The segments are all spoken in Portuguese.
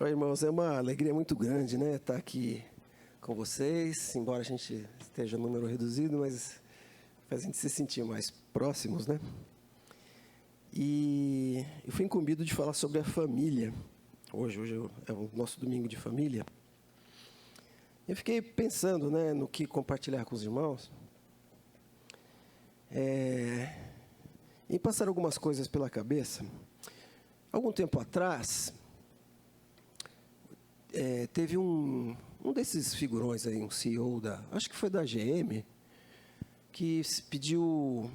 Oi, irmãos, é uma alegria muito grande, né, estar aqui com vocês, embora a gente esteja em número reduzido, mas faz a gente se sentir mais próximos, né? E eu fui incumbido de falar sobre a família. Hoje é o nosso domingo de família. Eu fiquei pensando, né, no que compartilhar com os irmãos. E passaram algumas coisas pela cabeça. Algum tempo atrás, teve um desses figurões aí, um CEO acho que foi da GM, que pediu,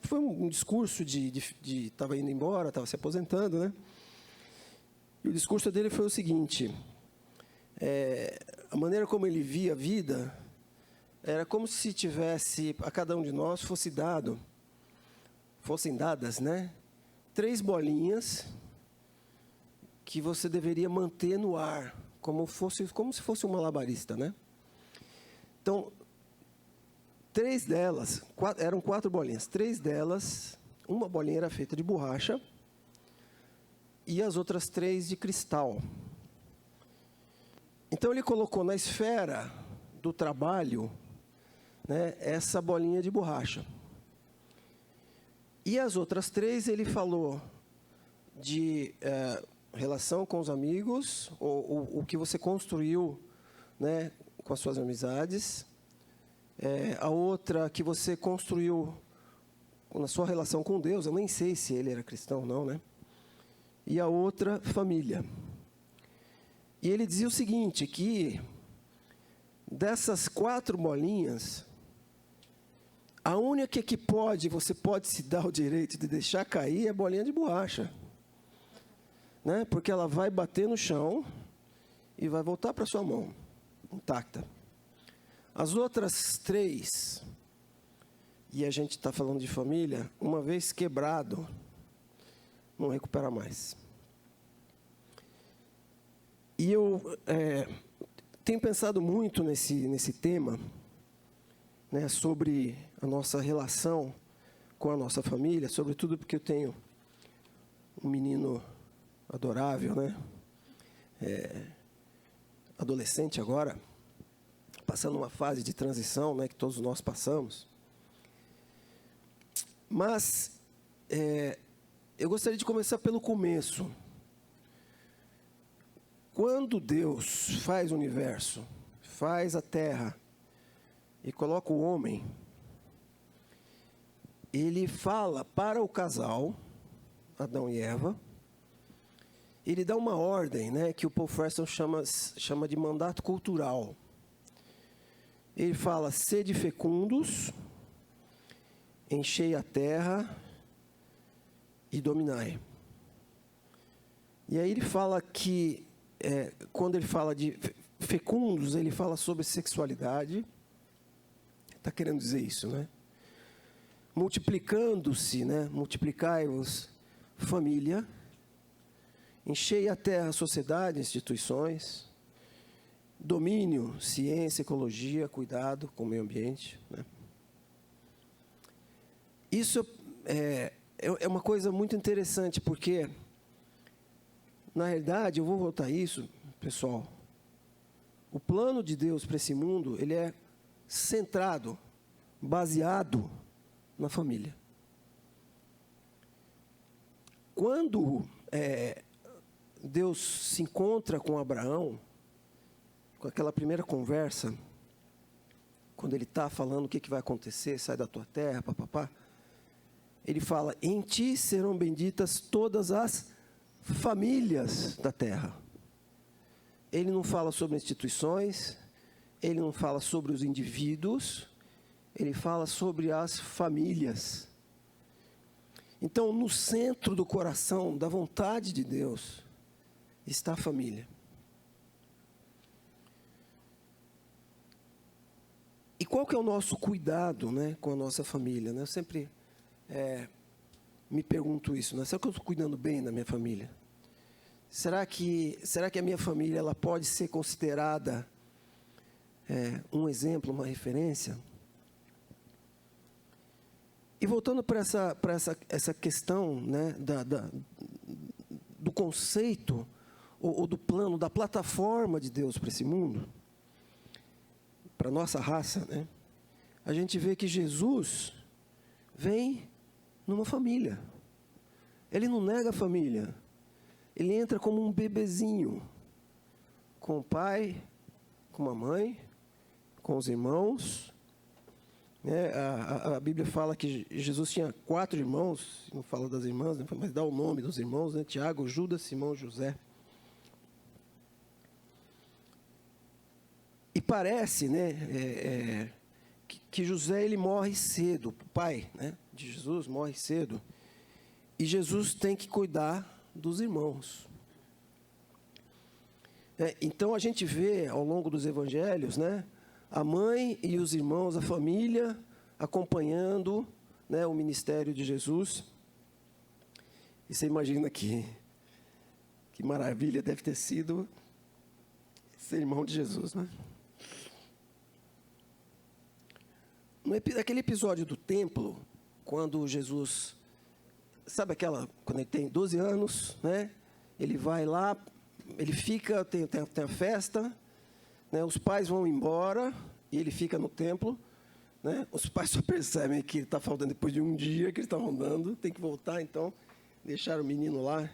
foi um discurso estava indo embora, estava se aposentando, né? E o discurso dele foi o seguinte: a maneira como ele via a vida era como se tivesse, a cada um de nós fossem dadas, né, 3 bolinhas que você deveria manter no ar, como se fosse um malabarista, né? Então, 3 delas, eram 4 bolinhas. 3 delas, uma bolinha era feita de borracha e as outras 3 de cristal. Então, ele colocou na esfera do trabalho, né, essa bolinha de borracha. E as outras 3, ele falou de relação com os amigos, o que você construiu, né, com as suas amizades. A outra que você construiu na sua relação com Deus, eu nem sei se ele era cristão ou não, né? E a outra, família. E ele dizia o seguinte, que dessas 4 bolinhas, a única que você pode se dar o direito de deixar cair é a bolinha de borracha, né? Porque ela vai bater no chão e vai voltar para sua mão, intacta. As outras 3, e a gente está falando de família, uma vez quebrado, não recupera mais. E eu tenho pensado muito nesse tema, né, sobre a nossa relação com a nossa família, sobretudo porque eu tenho um menino adorável, né, adolescente agora, passando uma fase de transição, né, que todos nós passamos. Mas eu gostaria de começar pelo começo. Quando Deus faz o universo, faz a terra e coloca o homem, ele fala para o casal, Adão e Eva, ele dá uma ordem, né, que o Paul Preston chama de mandato cultural. Ele fala: sede fecundos, enchei a terra e dominai. E aí ele fala que, quando ele fala de fecundos, ele fala sobre sexualidade. Está querendo dizer isso, né? Multiplicando-se, né? Multiplicai-vos, família. Enchei a terra, sociedade, instituições. Domínio, ciência, ecologia, cuidado com o meio ambiente, né? Isso é uma coisa muito interessante, porque, na realidade, eu vou voltar a isso, pessoal. O plano de Deus para esse mundo, ele é centrado, baseado na família. Quando Deus se encontra com Abraão, com aquela primeira conversa, quando ele está falando o que vai acontecer, sai da tua terra, papapá, ele fala: em ti serão benditas todas as famílias da terra. Ele não fala sobre instituições, ele não fala sobre os indivíduos, ele fala sobre as famílias. Então, no centro do coração, da vontade de Deus, está a família. E qual que é o nosso cuidado, né, com a nossa família, né? Eu sempre me pergunto isso, né? Será que eu estou cuidando bem da minha família? Será que a minha família ela pode ser considerada um exemplo, uma referência? E voltando para essa questão, né, do conceito ou do plano, da plataforma de Deus para esse mundo, para a nossa raça, né? A gente vê que Jesus vem numa família. Ele não nega a família. Ele entra como um bebezinho, com o pai, com a mãe, com os irmãos. A Bíblia fala que Jesus tinha 4 irmãos, não fala das irmãs, né? Mas dá o nome dos irmãos, né? Tiago, Judas, Simão, José. E parece, né, que José ele morre cedo, o pai, né, de Jesus morre cedo, e Jesus tem que cuidar dos irmãos. Então a gente vê ao longo dos evangelhos, né, a mãe e os irmãos, a família acompanhando, né, o ministério de Jesus. E você imagina que maravilha deve ter sido ser irmão de Jesus, né? Naquele episódio do templo, quando Jesus, sabe quando ele tem 12 anos, né? Ele vai lá, ele fica, tem a festa, né? Os pais vão embora e ele fica no templo, né? Os pais só percebem que ele está faltando depois de um dia que eles estavam andando, tem que voltar, então deixaram o menino lá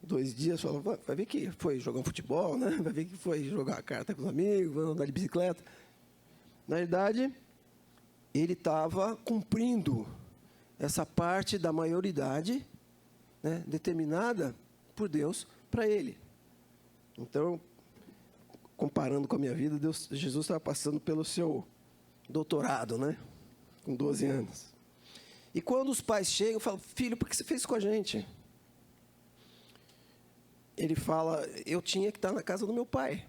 2 dias, falaram, vai ver que foi jogar um futebol, né? Vai ver que foi jogar carta com os amigos, vai andar de bicicleta. Na verdade, ele estava cumprindo essa parte da maioridade, né, determinada por Deus para ele. Então, comparando com a minha vida, Jesus estava passando pelo seu doutorado, né, com 12 anos. E quando os pais chegam, falam, filho, por que você fez isso com a gente? Ele fala, eu tinha que estar na casa do meu pai.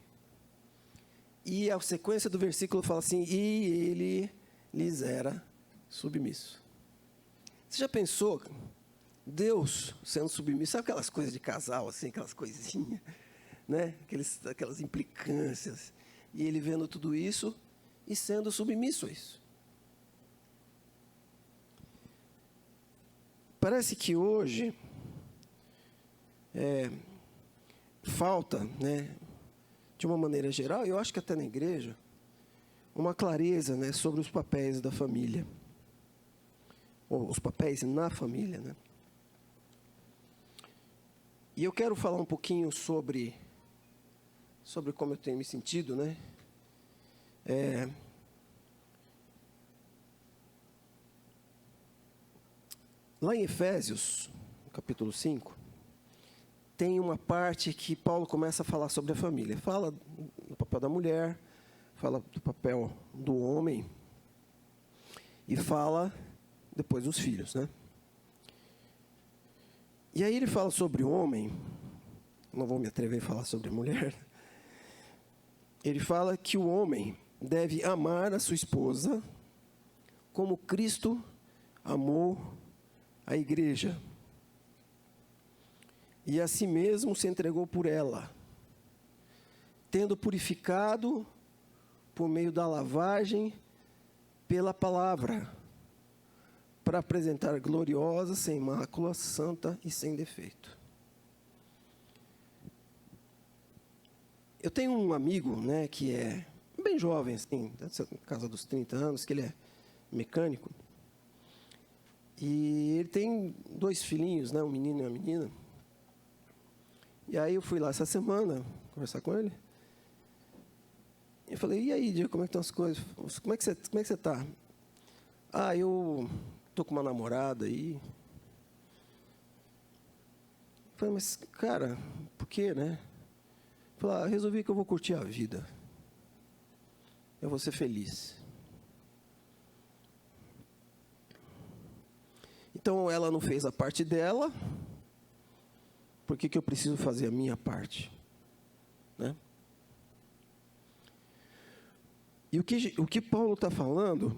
E a sequência do versículo fala assim, e ele lhes era submisso. Você já pensou, Deus sendo submisso, sabe aquelas coisas de casal, assim, aquelas coisinhas, né? Aquelas implicâncias, e ele vendo tudo isso e sendo submisso a isso. Parece que hoje falta, né, de uma maneira geral, eu acho que até na igreja, uma clareza, né, sobre os papéis da família, ou os papéis na família, né? E eu quero falar um pouquinho sobre como eu tenho me sentido, né? Lá em Efésios, capítulo 5, tem uma parte que Paulo começa a falar sobre a família. Fala do papel da mulher, fala do papel do homem e fala depois dos filhos, né? E aí ele fala sobre o homem, não vou me atrever a falar sobre a mulher. Ele fala que o homem deve amar a sua esposa como Cristo amou a igreja e a si mesmo se entregou por ela, tendo purificado por meio da lavagem pela palavra, para apresentar gloriosa, sem mácula, santa e sem defeito. Eu tenho um amigo, né, que é bem jovem, assim, na casa dos 30 anos, que ele é mecânico. E ele tem 2 filhinhos, né, um menino e uma menina. E aí eu fui lá essa semana conversar com ele. E eu falei, e aí, Diego, como é que estão as coisas? Como é que você está? Ah, eu estou com uma namorada aí. Eu falei, mas, cara, por quê, né? Eu falei, resolvi que eu vou curtir a vida. Eu vou ser feliz. Então, ela não fez a parte dela. Por que eu preciso fazer a minha parte? Né? E o que Paulo está falando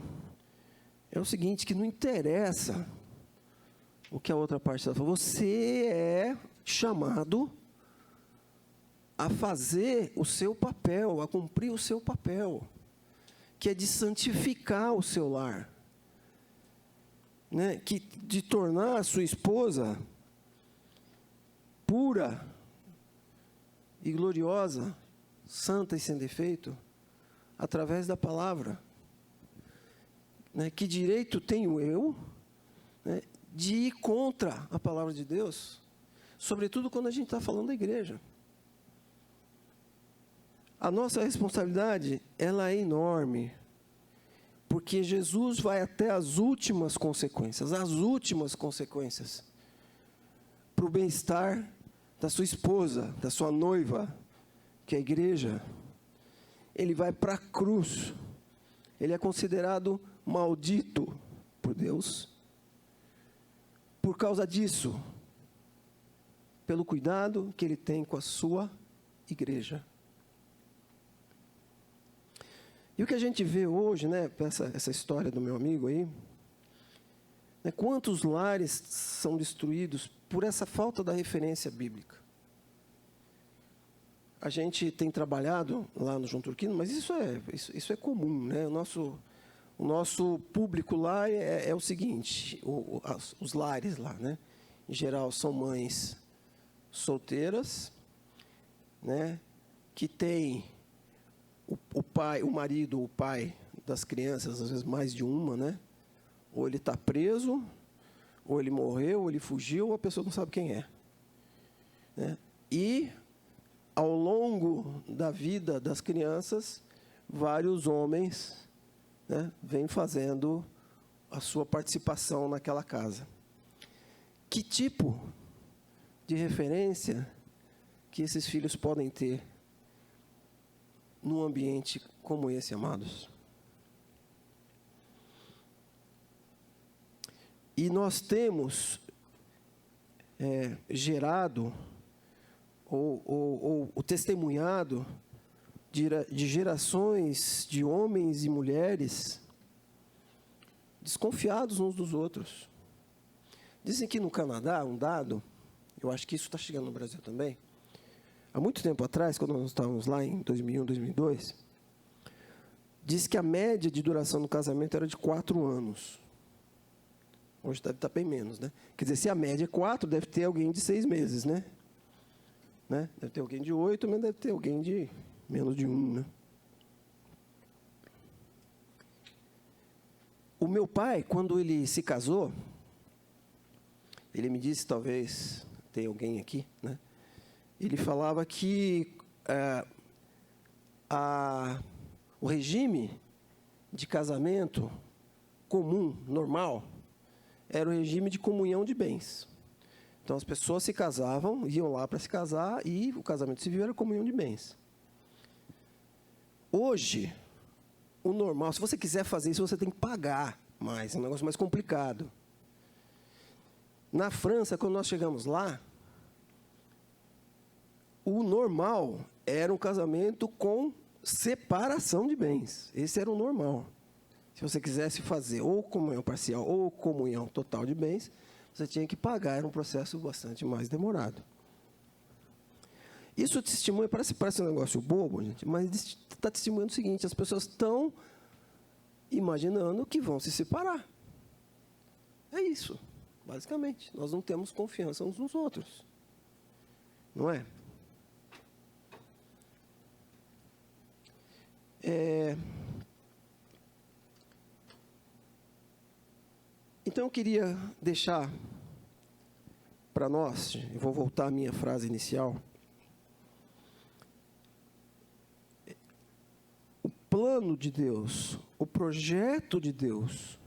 é o seguinte, que não interessa o que a outra parte está falando. Você é chamado a fazer o seu papel, a cumprir o seu papel, que é de santificar o seu lar, né? De tornar a sua esposa pura, e gloriosa, santa e sem defeito, através da palavra. Né? Que direito tenho eu, né, de ir contra a palavra de Deus, sobretudo quando a gente está falando da igreja? A nossa responsabilidade, ela é enorme, porque Jesus vai até as últimas consequências para o bem-estar da sua esposa, da sua noiva, que é a igreja. Ele vai para a cruz. Ele é considerado maldito por Deus por causa disso, pelo cuidado que ele tem com a sua igreja. E o que a gente vê hoje, né, essa história do meu amigo aí, né, quantos lares são destruídos por essa falta da referência bíblica? A gente tem trabalhado lá no João Turquino, mas isso é comum, né? O nosso público lá é o seguinte, os lares lá, né? Em geral, são mães solteiras, né? Que têm o pai das crianças, às vezes mais de uma, né? Ou ele está preso, ou ele morreu, ou ele fugiu, ou a pessoa não sabe quem é. Né? E, ao longo da vida das crianças, vários homens, né, vêm fazendo a sua participação naquela casa. Que tipo de referência que esses filhos podem ter num ambiente como esse, amados? E nós temos gerado ou testemunhado de gerações de homens e mulheres desconfiados uns dos outros. Dizem que no Canadá, um dado, eu acho que isso está chegando no Brasil também, há muito tempo atrás, quando nós estávamos lá em 2001, 2002, diz que a média de duração do casamento era de 4 anos. Hoje deve estar bem menos, né? Quer dizer, se a média é 4, deve ter alguém de 6 meses, né? Deve ter alguém de 8, mas deve ter alguém de menos de 1, né? O meu pai, quando ele se casou, ele me disse, talvez tenha alguém aqui, né? Ele falava que o regime de casamento comum, normal, era o regime de comunhão de bens. Então, as pessoas se casavam, iam lá para se casar, e o casamento civil era comunhão de bens. Hoje, o normal, se você quiser fazer isso, você tem que pagar mais, é um negócio mais complicado. Na França, quando nós chegamos lá, o normal era um casamento com separação de bens. Esse era o normal. Se você quisesse fazer ou comunhão parcial ou comunhão total de bens, você tinha que pagar, era um processo bastante mais demorado. Isso testemunha, parece um negócio bobo, gente, mas está testemunhando o seguinte: as pessoas estão imaginando que vão se separar. É isso, basicamente. Nós não temos confiança uns nos outros. Não é? Então, eu queria deixar para nós, eu vou voltar à minha frase inicial, o plano de Deus, o projeto de Deus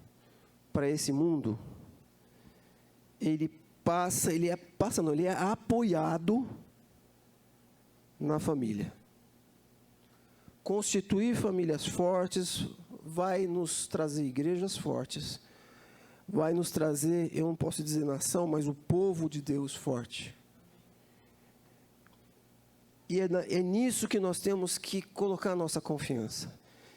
para esse mundo, ele é apoiado na família. Constituir famílias fortes vai nos trazer igrejas fortes, vai nos trazer, eu não posso dizer nação, mas o povo de Deus forte. E é nisso que nós temos que colocar a nossa confiança.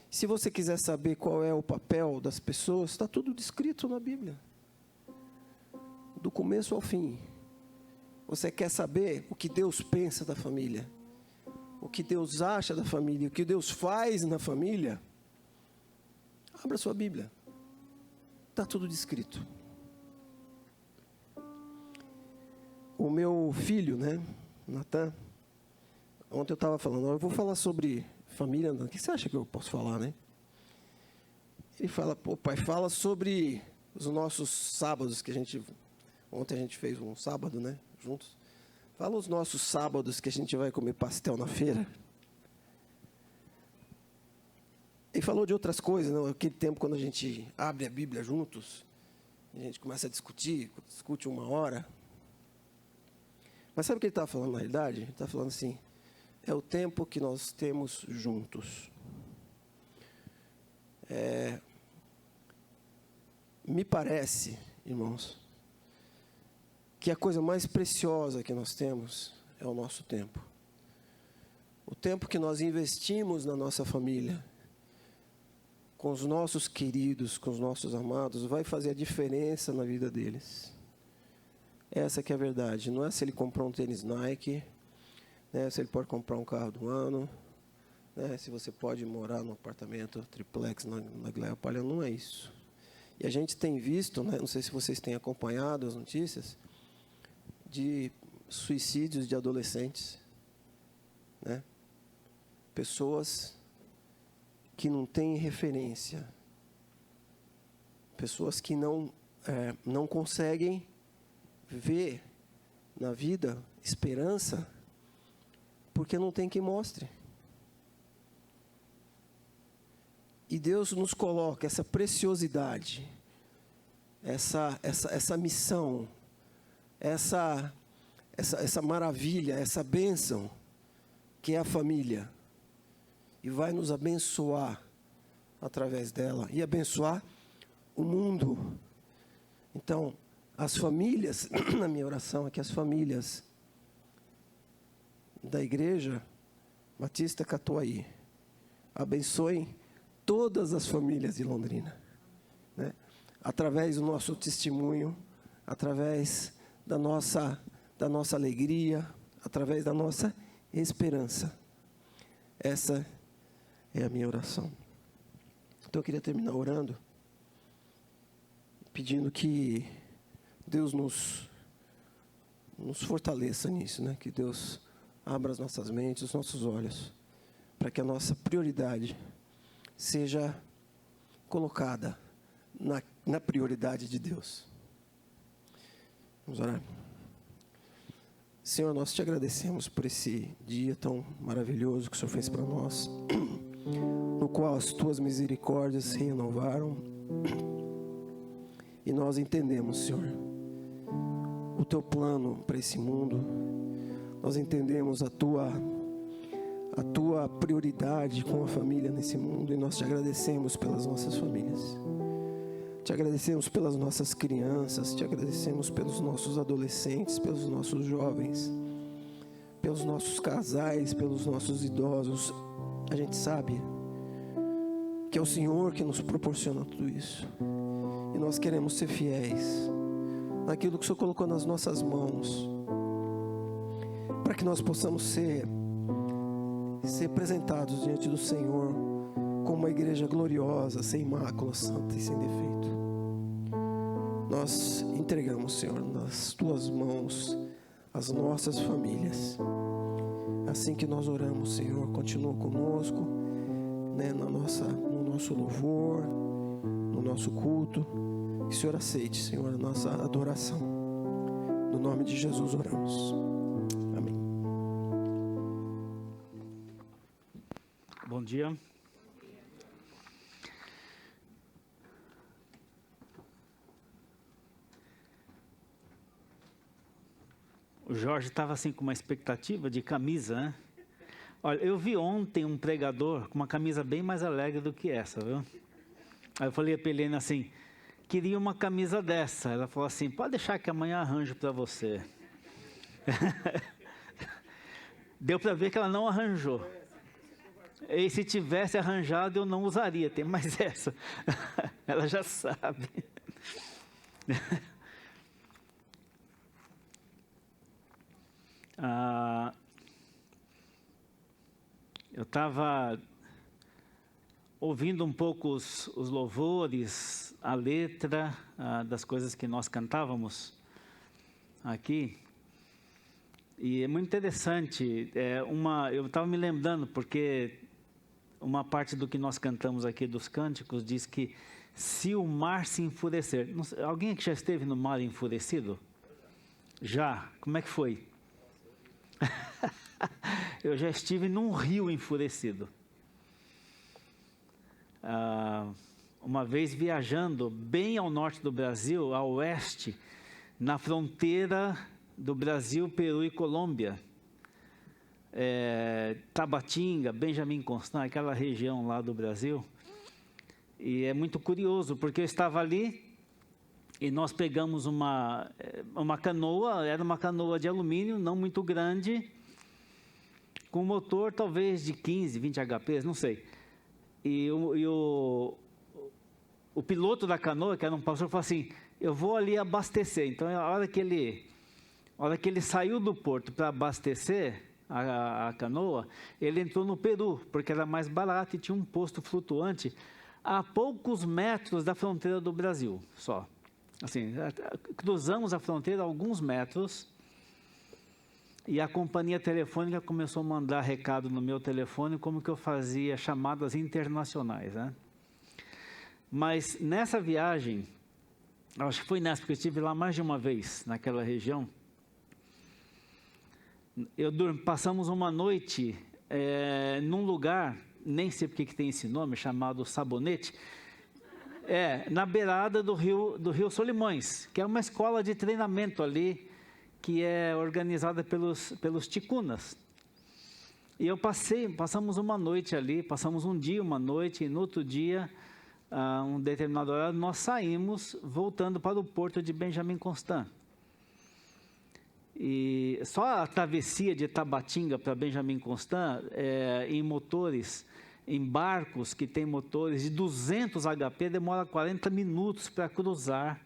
Se você quiser saber qual é o papel das pessoas, está tudo descrito na Bíblia. Do começo ao fim. Você quer saber o que Deus pensa da família? O que Deus acha da família? O que Deus faz na família? Abra sua Bíblia. Está tudo descrito. O meu filho, né, Natan, Ontem eu estava falando, eu vou falar sobre família, o que você acha que eu posso falar, né? Ele fala, pô, pai, fala sobre os nossos sábados que a gente... Ontem a gente fez um sábado, né? Juntos. Fala os nossos sábados que a gente vai comer pastel na feira. Ele falou de outras coisas, né? Aquele tempo quando a gente abre a Bíblia juntos, a gente começa a discutir, discute 1 hora. Mas sabe o que ele estava falando na realidade? Ele está falando assim, é o tempo que nós temos juntos. Me parece, irmãos, que a coisa mais preciosa que nós temos é o nosso tempo. O tempo que nós investimos na nossa família, com os nossos queridos, com os nossos amados, vai fazer a diferença na vida deles. Essa que é a verdade. Não é se ele comprou um tênis Nike, né, se ele pode comprar um carro do ano, né, se você pode morar num apartamento triplex na Glória Palha, não é isso. E a gente tem visto, né, não sei se vocês têm acompanhado as notícias, de suicídios de adolescentes, né? Pessoas que não têm referência, pessoas que não conseguem ver na vida esperança, porque não tem quem mostre. E Deus nos coloca essa preciosidade, essa missão, essa maravilha, essa bênção, que é a família. E vai nos abençoar através dela, e abençoar o mundo. Então, as famílias, na minha oração é que as famílias da Igreja Batista Catuaí abençoem todas as famílias de Londrina, né? Através do nosso testemunho, através da nossa alegria, através da nossa esperança. Essa é a minha oração. Então eu queria terminar orando, pedindo que Deus nos fortaleça nisso, né? Que Deus abra as nossas mentes, os nossos olhos, para que a nossa prioridade seja colocada na prioridade de Deus. Vamos orar. Senhor, nós te agradecemos por esse dia tão maravilhoso que o Senhor fez para nós, no qual as tuas misericórdias se renovaram, e nós entendemos, Senhor, o teu plano para esse mundo. Nós entendemos a tua prioridade com a família nesse mundo, e nós te agradecemos pelas nossas famílias. Te agradecemos pelas nossas crianças, te agradecemos pelos nossos adolescentes, pelos nossos jovens, pelos nossos casais, pelos nossos idosos. A gente sabe que é o Senhor que nos proporciona tudo isso. E nós queremos ser fiéis naquilo que o Senhor colocou nas nossas mãos, para que nós possamos ser apresentados diante do Senhor como uma igreja gloriosa, sem mácula, santa e sem defeito. Nós entregamos, Senhor, nas tuas mãos as nossas famílias. Assim que nós oramos, Senhor, continua conosco, né, no nosso louvor, no nosso culto. Que o Senhor aceite, Senhor, a nossa adoração. No nome de Jesus oramos. Amém. Bom dia. O Jorge estava assim com uma expectativa de camisa, né? Olha, eu vi ontem um pregador com uma camisa bem mais alegre do que essa, viu? Aí eu falei para a Helena assim, queria uma camisa dessa. Ela falou assim, pode deixar que amanhã arranjo para você. Deu para ver que ela não arranjou. E se tivesse arranjado, eu não usaria, tem mais essa. Ela já sabe. Eu estava ouvindo um pouco os louvores, a letra das coisas que nós cantávamos aqui. E é muito interessante, eu estava me lembrando, porque uma parte do que nós cantamos aqui dos cânticos diz que se o mar se enfurecer... Não sei, alguém que já esteve no mar enfurecido? Já? Como é que foi? Eu já estive num rio enfurecido. Uma vez viajando bem ao norte do Brasil, a oeste, na fronteira do Brasil, Peru e Colômbia, Tabatinga, Benjamin Constant, aquela região lá do Brasil. E é muito curioso, porque eu estava ali e nós pegamos uma canoa, era uma canoa de alumínio, não muito grande, com motor talvez de 15, 20 HPs, não sei. E o piloto da canoa, que era um pastor, falou assim: eu vou ali abastecer. Então, a hora que ele saiu do porto para abastecer a canoa, ele entrou no Peru, porque era mais barato e tinha um posto flutuante a poucos metros da fronteira do Brasil, só. Assim, cruzamos a fronteira a alguns metros e a companhia telefônica começou a mandar recado no meu telefone como que eu fazia chamadas internacionais, né? Mas nessa viagem, acho que foi nessa, porque eu estive lá mais de uma vez, naquela região, passamos uma noite num lugar, nem sei porque que tem esse nome, chamado Sabonete, na beirada do rio Solimões, que é uma escola de treinamento ali, que é organizada pelos ticunas. E passamos uma noite ali, passamos um dia, uma noite, e no outro dia, um determinado horário, nós saímos voltando para o porto de Benjamin Constant. E só a travessia de Tabatinga para Benjamin Constant, em motores, em barcos que tem motores de 200 HP, demora 40 minutos para cruzar.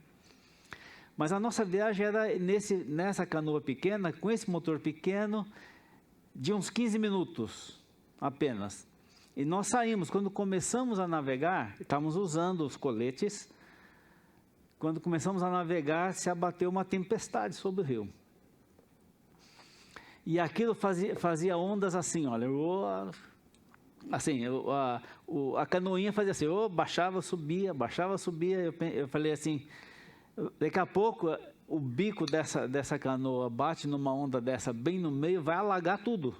Mas a nossa viagem era nessa canoa pequena, com esse motor pequeno, de uns 15 minutos apenas. E nós saímos, quando começamos a navegar, estávamos usando os coletes, quando começamos a navegar, se abateu uma tempestade sobre o rio. E aquilo fazia ondas assim, olha, assim, a canoinha fazia assim, baixava, subia, eu falei assim, daqui a pouco o bico dessa canoa bate numa onda dessa bem no meio, vai alagar tudo.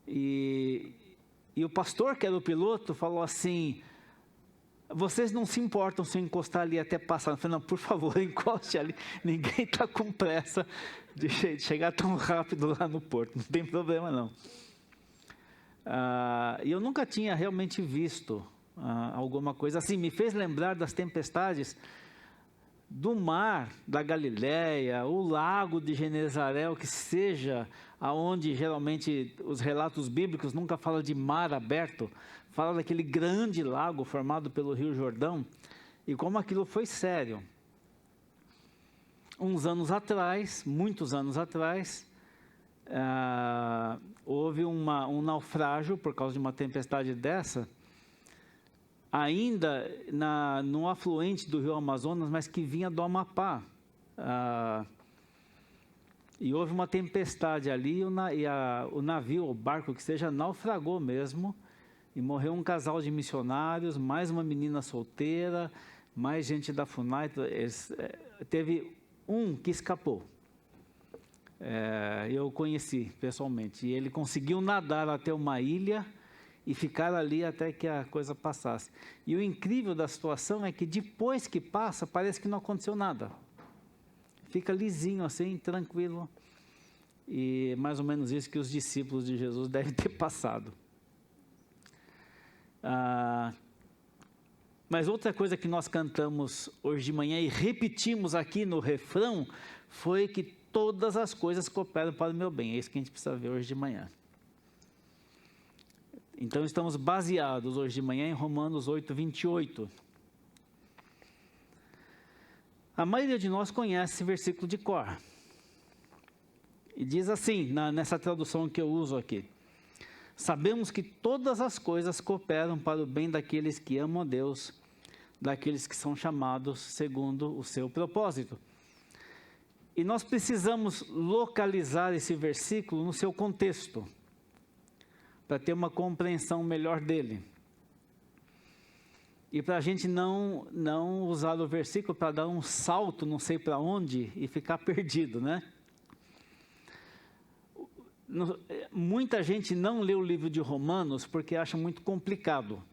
E o pastor, que era o piloto, falou assim: vocês não se importam se eu encostar ali até passar? Eu falei: não, por favor, encoste ali, ninguém está com pressa de chegar tão rápido lá no porto, não tem problema não. E eu nunca tinha realmente visto alguma coisa assim, me fez lembrar das tempestades do mar da Galileia, o lago de Genezaré, o que seja, aonde geralmente os relatos bíblicos nunca falam de mar aberto, fala daquele grande lago formado pelo Rio Jordão, e como aquilo foi sério. Uns anos atrás, muitos anos atrás, houve um naufrágio por causa de uma tempestade dessa, ainda no afluente do rio Amazonas, mas que vinha do Amapá. E houve uma tempestade ali, o navio, o barco que seja, naufragou mesmo, e morreu um casal de missionários, mais uma menina solteira, mais gente da FUNAI. Teve um que escapou. Eu o conheci pessoalmente, e ele conseguiu nadar até uma ilha e ficar ali até que a coisa passasse. E o incrível da situação é que depois que passa, parece que não aconteceu nada. Fica lisinho assim, tranquilo. E mais ou menos isso que os discípulos de Jesus devem ter passado. Mas outra coisa que nós cantamos hoje de manhã e repetimos aqui no refrão foi que todas as coisas cooperam para o meu bem. É isso que a gente precisa ver hoje de manhã. Então, estamos baseados hoje de manhã em Romanos 8, 28. A maioria de nós conhece esse versículo de cor. E diz assim, nessa tradução que eu uso aqui: sabemos que todas as coisas cooperam para o bem daqueles que amam a Deus, daqueles que são chamados segundo o seu propósito. E nós precisamos localizar esse versículo no seu contexto, para ter uma compreensão melhor dele. E para a gente não usar o versículo para dar um salto não sei para onde e ficar perdido, né? Muita gente não lê o livro de Romanos porque acha muito complicado.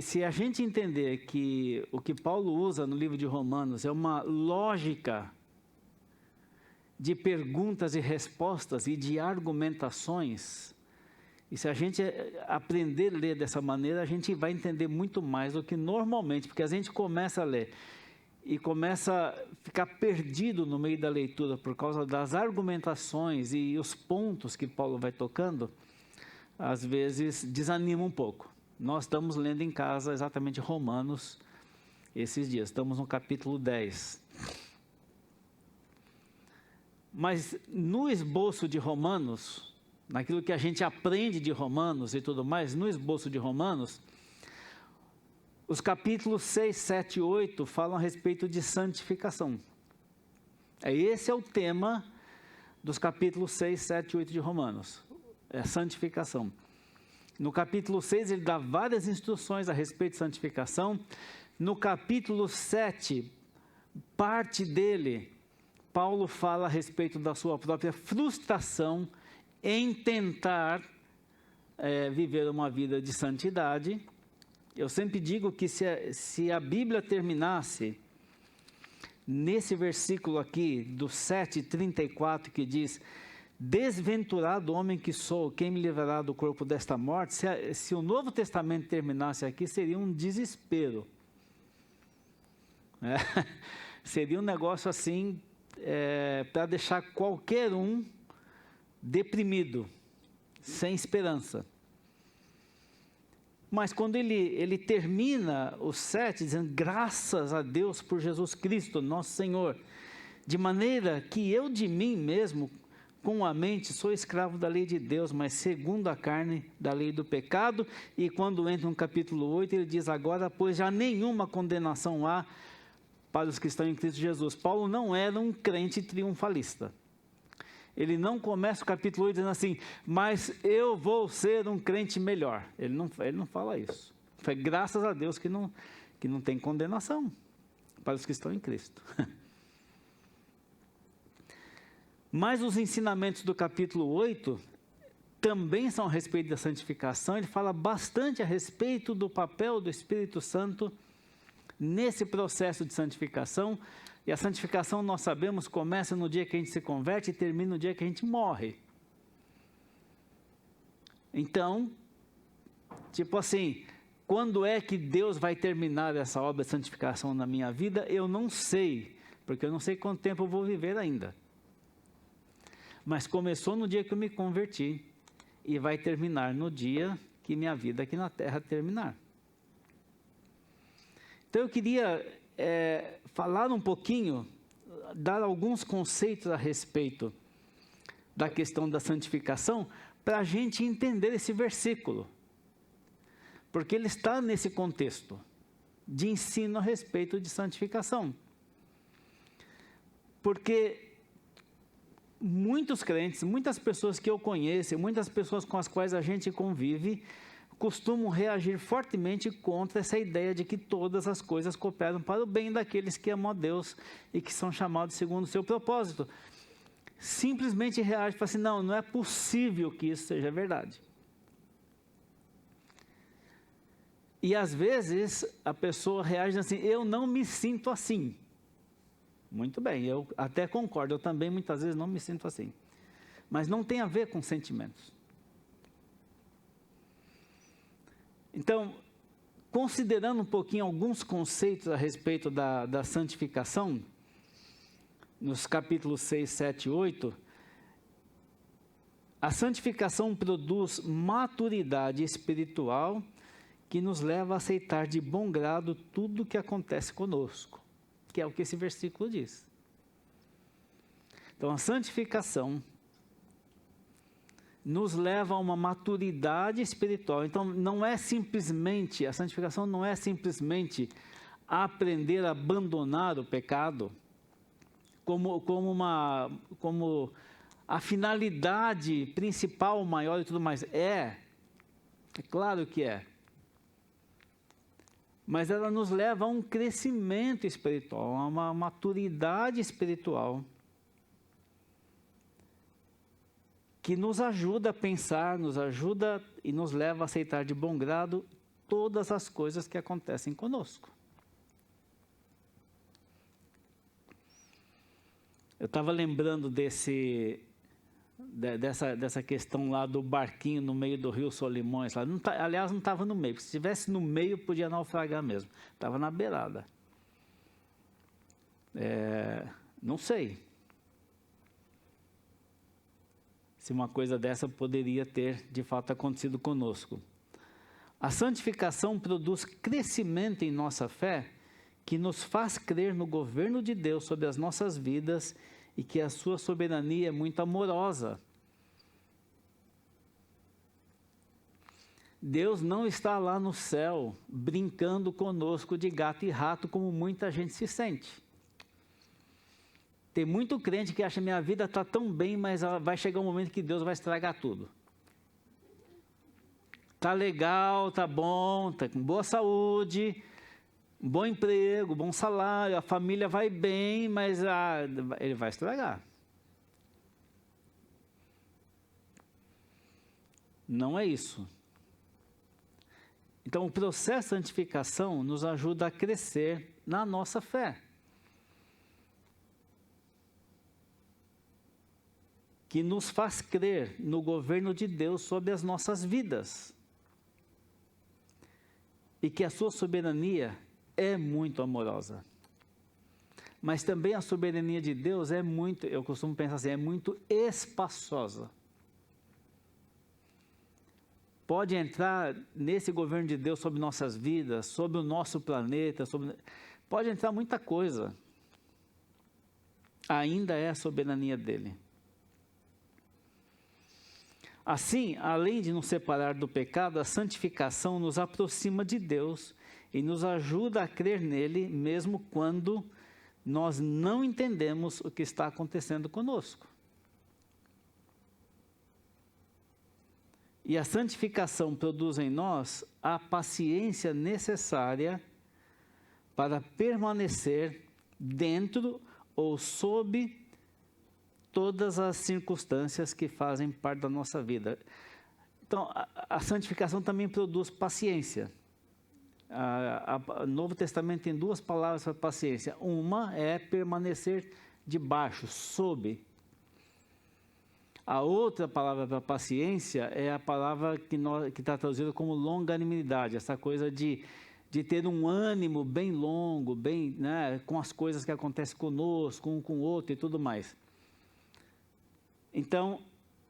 Se a gente entender que o que Paulo usa no livro de Romanos é uma lógica de perguntas e respostas e de argumentações, e se a gente aprender a ler dessa maneira, a gente vai entender muito mais do que normalmente, porque a gente começa a ler e começa a ficar perdido no meio da leitura por causa das argumentações e os pontos que Paulo vai tocando, às vezes desanima um pouco. Nós estamos lendo em casa exatamente Romanos esses dias, estamos no capítulo 10. Mas no esboço de Romanos, naquilo que a gente aprende de Romanos e tudo mais, no esboço de Romanos, os capítulos 6, 7 e 8 falam a respeito de santificação. Esse é o tema dos capítulos 6, 7 e 8 de Romanos, é santificação. No capítulo 6 ele dá várias instruções a respeito de santificação. No capítulo 7, parte dele, Paulo fala a respeito da sua própria frustração em tentar viver uma vida de santidade. Eu sempre digo que se a Bíblia terminasse nesse versículo aqui, do 7:34, que diz: desventurado homem que sou, quem me livrará do corpo desta morte? Se o Novo Testamento terminasse aqui, seria um desespero. Seria um negócio assim, para deixar qualquer um deprimido, sem esperança. Mas quando ele termina o 7, dizendo: graças a Deus por Jesus Cristo, nosso Senhor, de maneira que eu de mim mesmo, com a mente, sou escravo da lei de Deus, mas segundo a carne, da lei do pecado. E quando entra no capítulo 8, ele diz: agora, pois já nenhuma condenação há para os que estão em Cristo Jesus. Paulo não era um crente triunfalista. Ele não começa o capítulo 8 dizendo assim: mas eu vou ser um crente melhor. Ele não fala isso. Foi graças a Deus que não tem condenação para os que estão em Cristo. Mas os ensinamentos do capítulo 8 também são a respeito da santificação. Ele fala bastante a respeito do papel do Espírito Santo nesse processo de santificação. E a santificação, nós sabemos, começa no dia que a gente se converte e termina no dia que a gente morre. Então, tipo assim, quando é que Deus vai terminar essa obra de santificação na minha vida? Eu não sei, porque eu não sei quanto tempo eu vou viver ainda. Mas começou no dia que eu me converti e vai terminar no dia que minha vida aqui na terra terminar. Então eu queria falar um pouquinho, dar alguns conceitos a respeito da questão da santificação, para a gente entender esse versículo. Porque ele está nesse contexto de ensino a respeito de santificação. Porque muitos crentes, muitas pessoas que eu conheço, muitas pessoas com as quais a gente convive, costumam reagir fortemente contra essa ideia de que todas as coisas cooperam para o bem daqueles que amam a Deus e que são chamados segundo o seu propósito. Simplesmente reage e fala assim: não é possível que isso seja verdade. E às vezes a pessoa reage assim: eu não me sinto assim. Muito bem, eu até concordo, eu também muitas vezes não me sinto assim. Mas não tem a ver com sentimentos. Então, considerando um pouquinho alguns conceitos a respeito da santificação, nos capítulos 6, 7 e 8, a santificação produz maturidade espiritual que nos leva a aceitar de bom grado tudo o que acontece conosco, que é o que esse versículo diz. Então, a santificação nos leva a uma maturidade espiritual. Então, a santificação não é simplesmente aprender a abandonar o pecado como a finalidade principal, maior e tudo mais. É claro que é. Mas ela nos leva a um crescimento espiritual, a uma maturidade espiritual, que nos ajuda a pensar, nos ajuda e nos leva a aceitar de bom grado todas as coisas que acontecem conosco. Eu estava lembrando dessa questão lá do barquinho no meio do rio Solimões. Lá. Aliás, não estava no meio, porque se estivesse no meio podia naufragar mesmo. Estava na beirada. Não sei se uma coisa dessa poderia ter de fato acontecido conosco. A santificação produz crescimento em nossa fé, que nos faz crer no governo de Deus sobre as nossas vidas e que a sua soberania é muito amorosa. Deus não está lá no céu brincando conosco de gato e rato como muita gente se sente. Tem muito crente que acha que minha vida está tão bem, mas vai chegar um momento que Deus vai estragar tudo. Está legal, está bom, está com boa saúde, bom emprego, bom salário, a família vai bem, mas ele vai estragar. Não é isso. Então, o processo de santificação nos ajuda a crescer na nossa fé. Que nos faz crer no governo de Deus sobre as nossas vidas. E que a sua soberania é muito amorosa. Mas também a soberania de Deus é muito, eu costumo pensar assim, é muito espaçosa. Pode entrar nesse governo de Deus sobre nossas vidas, sobre o nosso planeta, pode entrar muita coisa. Ainda é a soberania dele. Assim, além de nos separar do pecado, a santificação nos aproxima de Deus e nos ajuda a crer nele, mesmo quando nós não entendemos o que está acontecendo conosco. E a santificação produz em nós a paciência necessária para permanecer dentro ou sob todas as circunstâncias que fazem parte da nossa vida. Então, a santificação também produz paciência. O Novo Testamento tem duas palavras para paciência. Uma é permanecer debaixo, sob. A outra palavra para paciência é a palavra que está traduzida como longanimidade, essa coisa de ter um ânimo bem longo, bem, né, com as coisas que acontecem conosco, um com o outro e tudo mais. Então,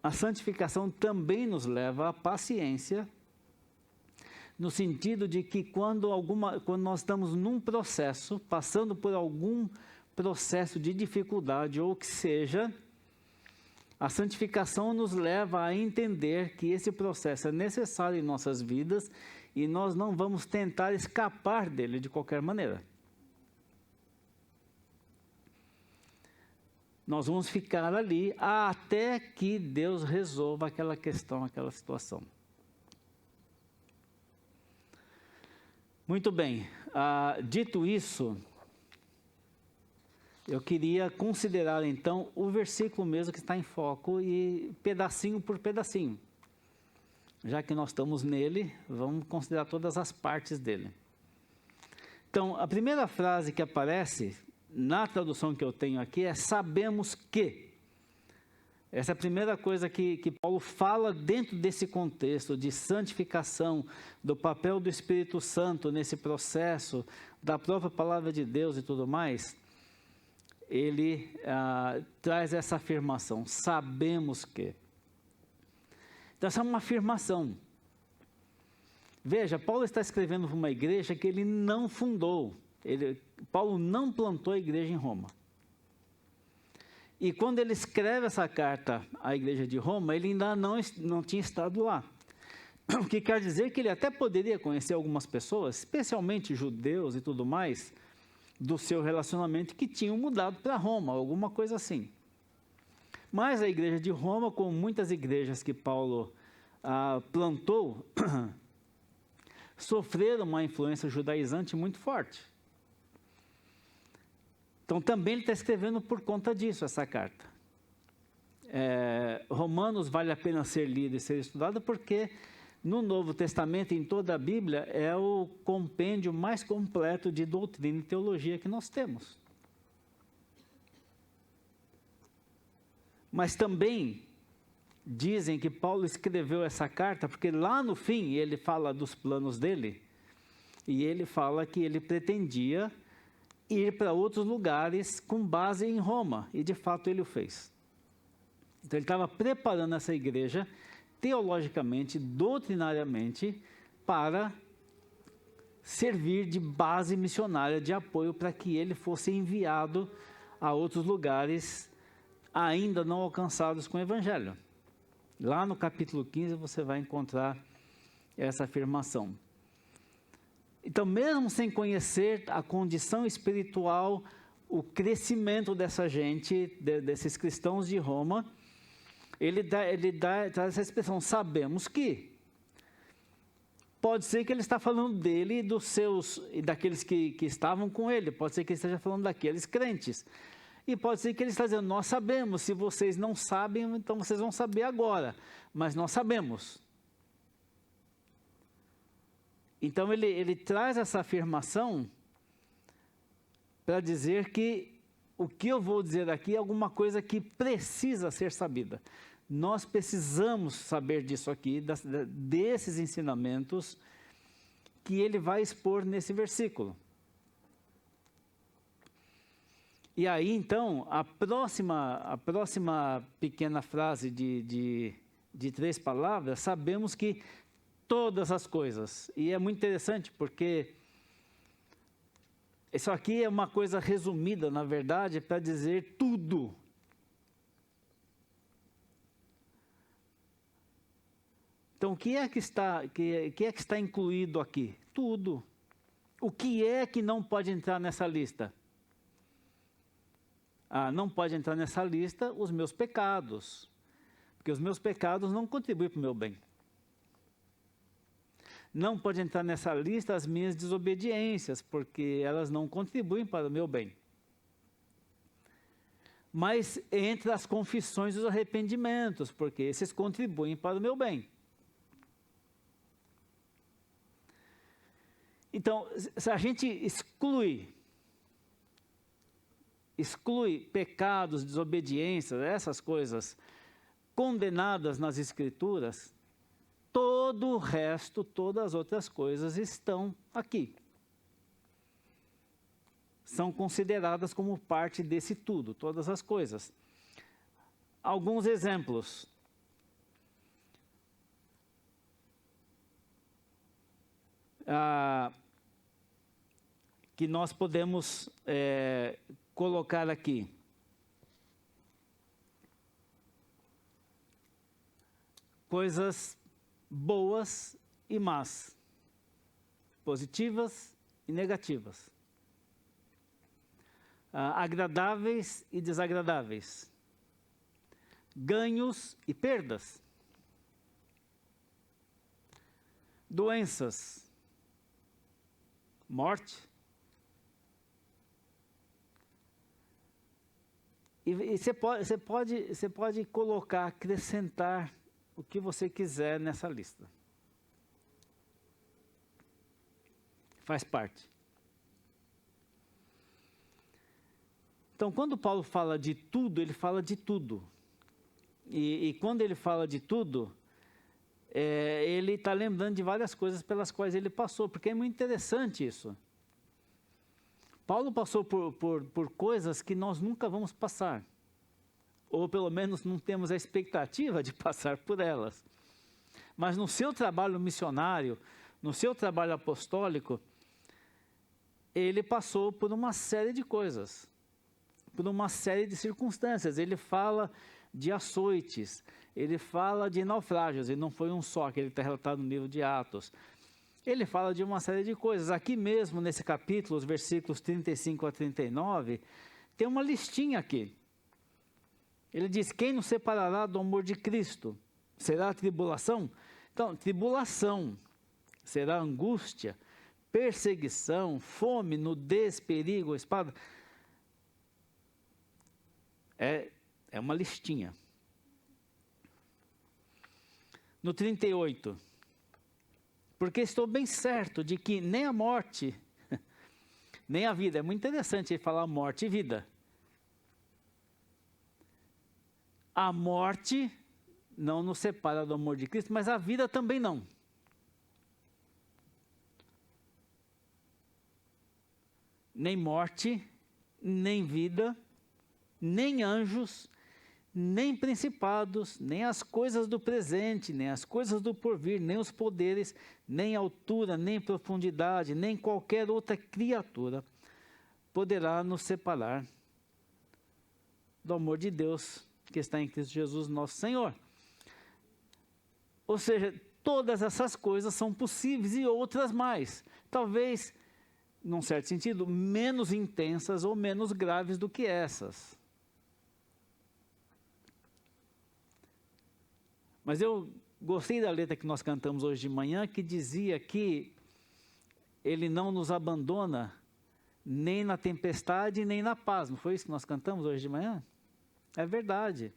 a santificação também nos leva à paciência, no sentido de que quando nós estamos num processo, passando por algum processo de dificuldade ou que seja, a santificação nos leva a entender que esse processo é necessário em nossas vidas e nós não vamos tentar escapar dele de qualquer maneira. Nós vamos ficar ali até que Deus resolva aquela questão, aquela situação. Muito bem, dito isso, eu queria considerar então o versículo mesmo que está em foco e pedacinho por pedacinho. Já que nós estamos nele, vamos considerar todas as partes dele. Então, a primeira frase que aparece na tradução que eu tenho aqui é sabemos que. Essa é a primeira coisa que Paulo fala dentro desse contexto de santificação, do papel do Espírito Santo nesse processo, da própria palavra de Deus e tudo mais. Ele traz essa afirmação, sabemos que. Então, essa é uma afirmação. Veja, Paulo está escrevendo para uma igreja que ele não fundou. Paulo não plantou a igreja em Roma. E quando ele escreve essa carta à igreja de Roma, ele ainda não tinha estado lá. O que quer dizer que ele até poderia conhecer algumas pessoas, especialmente judeus e tudo mais, do seu relacionamento que tinham mudado para Roma, alguma coisa assim. Mas a igreja de Roma, como muitas igrejas que Paulo plantou, sofreram uma influência judaizante muito forte. Então também ele está escrevendo por conta disso essa carta. Romanos vale a pena ser lido e ser estudado porque no Novo Testamento, em toda a Bíblia, é o compêndio mais completo de doutrina e teologia que nós temos. Mas também dizem que Paulo escreveu essa carta porque lá no fim ele fala dos planos dele e ele fala que ele pretendia ir para outros lugares com base em Roma, e de fato ele o fez. Então ele estava preparando essa igreja teologicamente, doutrinariamente, para servir de base missionária, de apoio para que ele fosse enviado a outros lugares ainda não alcançados com o Evangelho. Lá no capítulo 15 você vai encontrar essa afirmação. Então, mesmo sem conhecer a condição espiritual, o crescimento dessa gente, desses cristãos de Roma, ele traz essa expressão, sabemos que. Pode ser que ele está falando dele e daqueles que estavam com ele, pode ser que ele esteja falando daqueles crentes. E pode ser que ele está dizendo, nós sabemos, se vocês não sabem, então vocês vão saber agora, mas nós sabemos. Então ele traz essa afirmação para dizer que o que eu vou dizer aqui é alguma coisa que precisa ser sabida. Nós precisamos saber disso aqui, desses ensinamentos que ele vai expor nesse versículo. E aí, então, a próxima pequena frase de 3 palavras, sabemos que todas as coisas. E é muito interessante porque isso aqui é uma coisa resumida, na verdade, para dizer tudo. Então, o que é que está incluído aqui? Tudo. O que é que não pode entrar nessa lista? Não pode entrar nessa lista os meus pecados, porque os meus pecados não contribuem para o meu bem. Não pode entrar nessa lista as minhas desobediências, porque elas não contribuem para o meu bem. Mas entra as confissões e os arrependimentos, porque esses contribuem para o meu bem. Então, se a gente exclui pecados, desobediências, essas coisas condenadas nas Escrituras, todo o resto, todas as outras coisas estão aqui. São consideradas como parte desse tudo, todas as coisas. Alguns exemplos. Que nós podemos colocar aqui. Coisas boas e más, positivas e negativas, agradáveis e desagradáveis, ganhos e perdas, doenças, morte. E você pode colocar, acrescentar o que você quiser nessa lista. Faz parte. Então, quando Paulo fala de tudo, ele fala de tudo. E quando ele fala de tudo, ele está lembrando de várias coisas pelas quais ele passou, porque é muito interessante isso. Paulo passou por coisas que nós nunca vamos passar, ou pelo menos não temos a expectativa de passar por elas. Mas no seu trabalho missionário, no seu trabalho apostólico, ele passou por uma série de coisas, por uma série de circunstâncias. Ele fala de açoites, ele fala de naufrágios, e não foi um só que ele está relatado no livro de Atos. Ele fala de uma série de coisas. Aqui mesmo, nesse capítulo, os versículos 35 a 39, tem uma listinha aqui. Ele diz, quem nos separará do amor de Cristo? Será a tribulação? Então, tribulação, será angústia, perseguição, fome, nudez, perigo, espada. É uma listinha. No 38, porque estou bem certo de que nem a morte, nem a vida, é muito interessante ele falar morte e vida. A morte não nos separa do amor de Cristo, mas a vida também não. Nem morte, nem vida, nem anjos, nem principados, nem as coisas do presente, nem as coisas do porvir, nem os poderes, nem altura, nem profundidade, nem qualquer outra criatura poderá nos separar do amor de Deus que está em Cristo Jesus, nosso Senhor. Ou seja, todas essas coisas são possíveis e outras mais. Talvez, num certo sentido, menos intensas ou menos graves do que essas. Mas eu gostei da letra que nós cantamos hoje de manhã, que dizia que Ele não nos abandona nem na tempestade, nem na paz. Não foi isso que nós cantamos hoje de manhã? É verdade.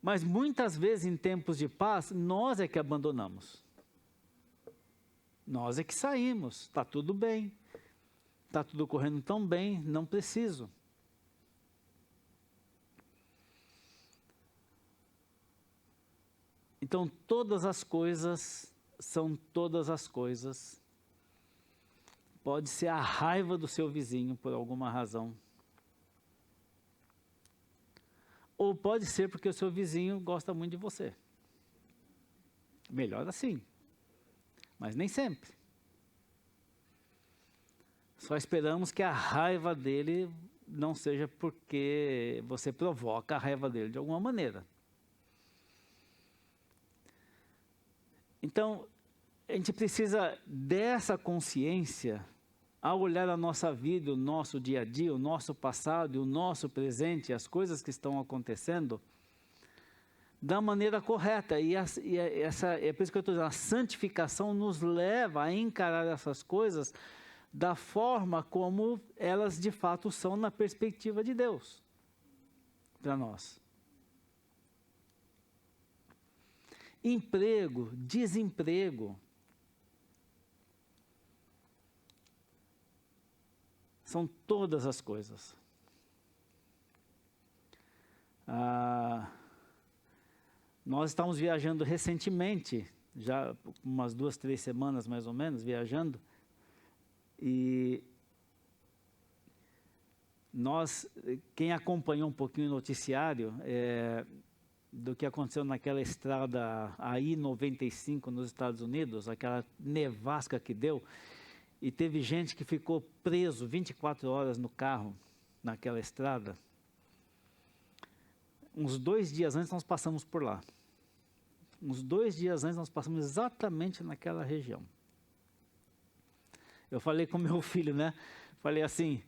Mas muitas vezes em tempos de paz, nós é que abandonamos. Nós é que saímos, está tudo bem, está tudo correndo tão bem, não preciso. Então, todas as coisas são todas as coisas. Pode ser a raiva do seu vizinho por alguma razão. Ou pode ser porque o seu vizinho gosta muito de você. Melhor assim. Mas nem sempre. Só esperamos que a raiva dele não seja porque você provoca a raiva dele de alguma maneira. Então, a gente precisa dessa consciência ao olhar a nossa vida, o nosso dia a dia, o nosso passado e o nosso presente, as coisas que estão acontecendo, da maneira correta. E é por isso que eu estou dizendo, a santificação nos leva a encarar essas coisas da forma como elas de fato são na perspectiva de Deus, para nós. Emprego, desemprego, são todas as coisas. Nós estávamos viajando recentemente, já umas 2, 3 semanas mais ou menos, viajando, e quem acompanhou um pouquinho o noticiário do que aconteceu naquela estrada I-95 nos Estados Unidos, aquela nevasca que deu, e teve gente que ficou preso 24 horas no carro, naquela estrada. Uns 2 dias antes nós passamos por lá. Uns 2 dias antes nós passamos exatamente naquela região. Eu falei com meu filho, né? Falei assim,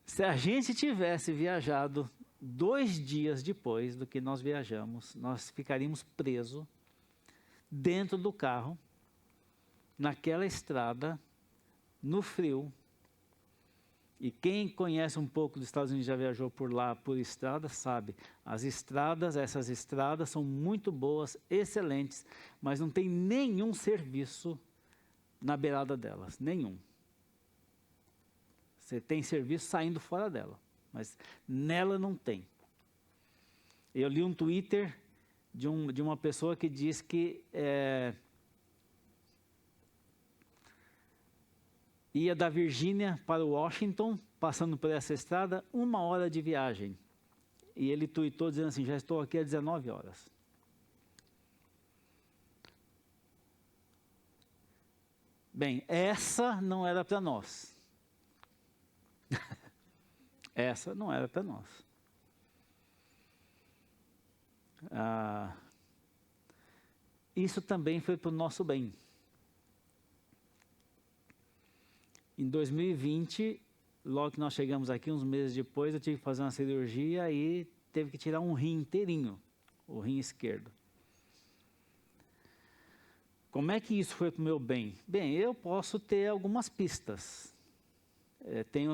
se a gente tivesse viajado 2 dias depois do que nós viajamos, nós ficaríamos presos dentro do carro, naquela estrada, no frio. E quem conhece um pouco dos Estados Unidos, já viajou por lá, por estrada, sabe. Essas estradas são muito boas, excelentes, mas não tem nenhum serviço na beirada delas, nenhum. Você tem serviço saindo fora dela, mas nela não tem. Eu li um Twitter de uma pessoa que diz que ia da Virgínia para Washington, passando por essa estrada, 1 hora de viagem. E ele tweetou dizendo assim, já estou aqui há 19 horas. Bem, essa não era para nós. Essa não era para nós. isso também foi para o nosso bem. Em 2020, logo que nós chegamos aqui, uns meses depois, eu tive que fazer uma cirurgia e teve que tirar um rim inteirinho, o rim esquerdo. Como é que isso foi para o meu bem? Bem, eu posso ter algumas pistas.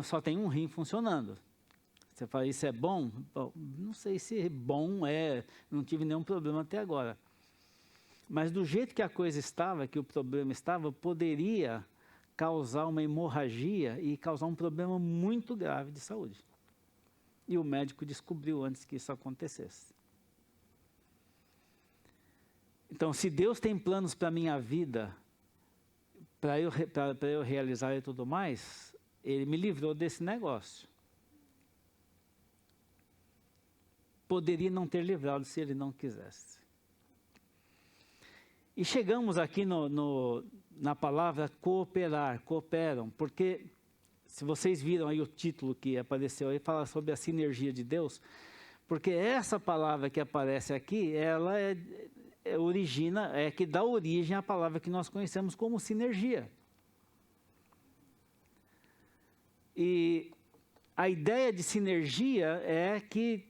Só tem um rim funcionando. Você fala, isso é bom? Bom, não sei se bom é, não tive nenhum problema até agora. Mas do jeito que a coisa estava, que o problema estava, poderia causar uma hemorragia e causar um problema muito grave de saúde. E o médico descobriu antes que isso acontecesse. Então, se Deus tem planos para a minha vida, para eu realizar e tudo mais, Ele me livrou desse negócio. Poderia não ter livrado se Ele não quisesse. E chegamos aqui na palavra cooperar, cooperam, porque se vocês viram aí o título que apareceu aí, fala sobre a sinergia de Deus, porque essa palavra que aparece aqui, ela que dá origem à palavra que nós conhecemos como sinergia. E a ideia de sinergia é que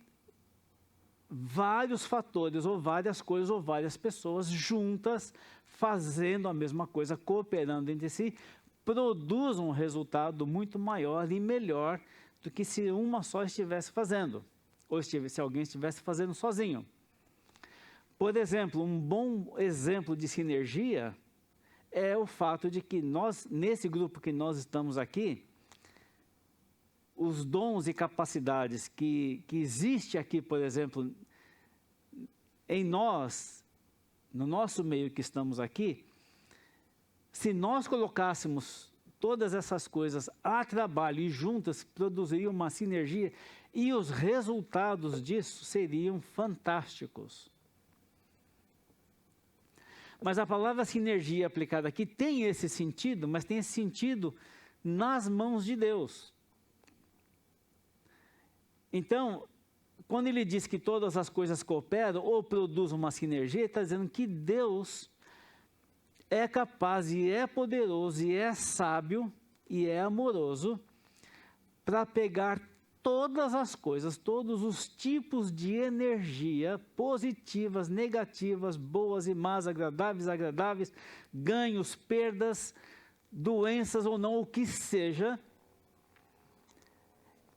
vários fatores, ou várias coisas, ou várias pessoas juntas, fazendo a mesma coisa, cooperando entre si, produzam um resultado muito maior e melhor do que se uma só estivesse fazendo, ou se alguém estivesse fazendo sozinho. Por exemplo, um bom exemplo de sinergia é o fato de que nós, nesse grupo que nós estamos aqui, os dons e capacidades que existe aqui, por exemplo, em nós, no nosso meio que estamos aqui, se nós colocássemos todas essas coisas a trabalho e juntas, produziria uma sinergia e os resultados disso seriam fantásticos. Mas a palavra sinergia aplicada aqui tem esse sentido, mas tem esse sentido nas mãos de Deus. Então, quando ele diz que todas as coisas cooperam ou produzem uma sinergia, ele está dizendo que Deus é capaz e é poderoso e é sábio e é amoroso para pegar todas as coisas, todos os tipos de energia, positivas, negativas, boas e más, agradáveis, ganhos, perdas, doenças ou não, o que seja,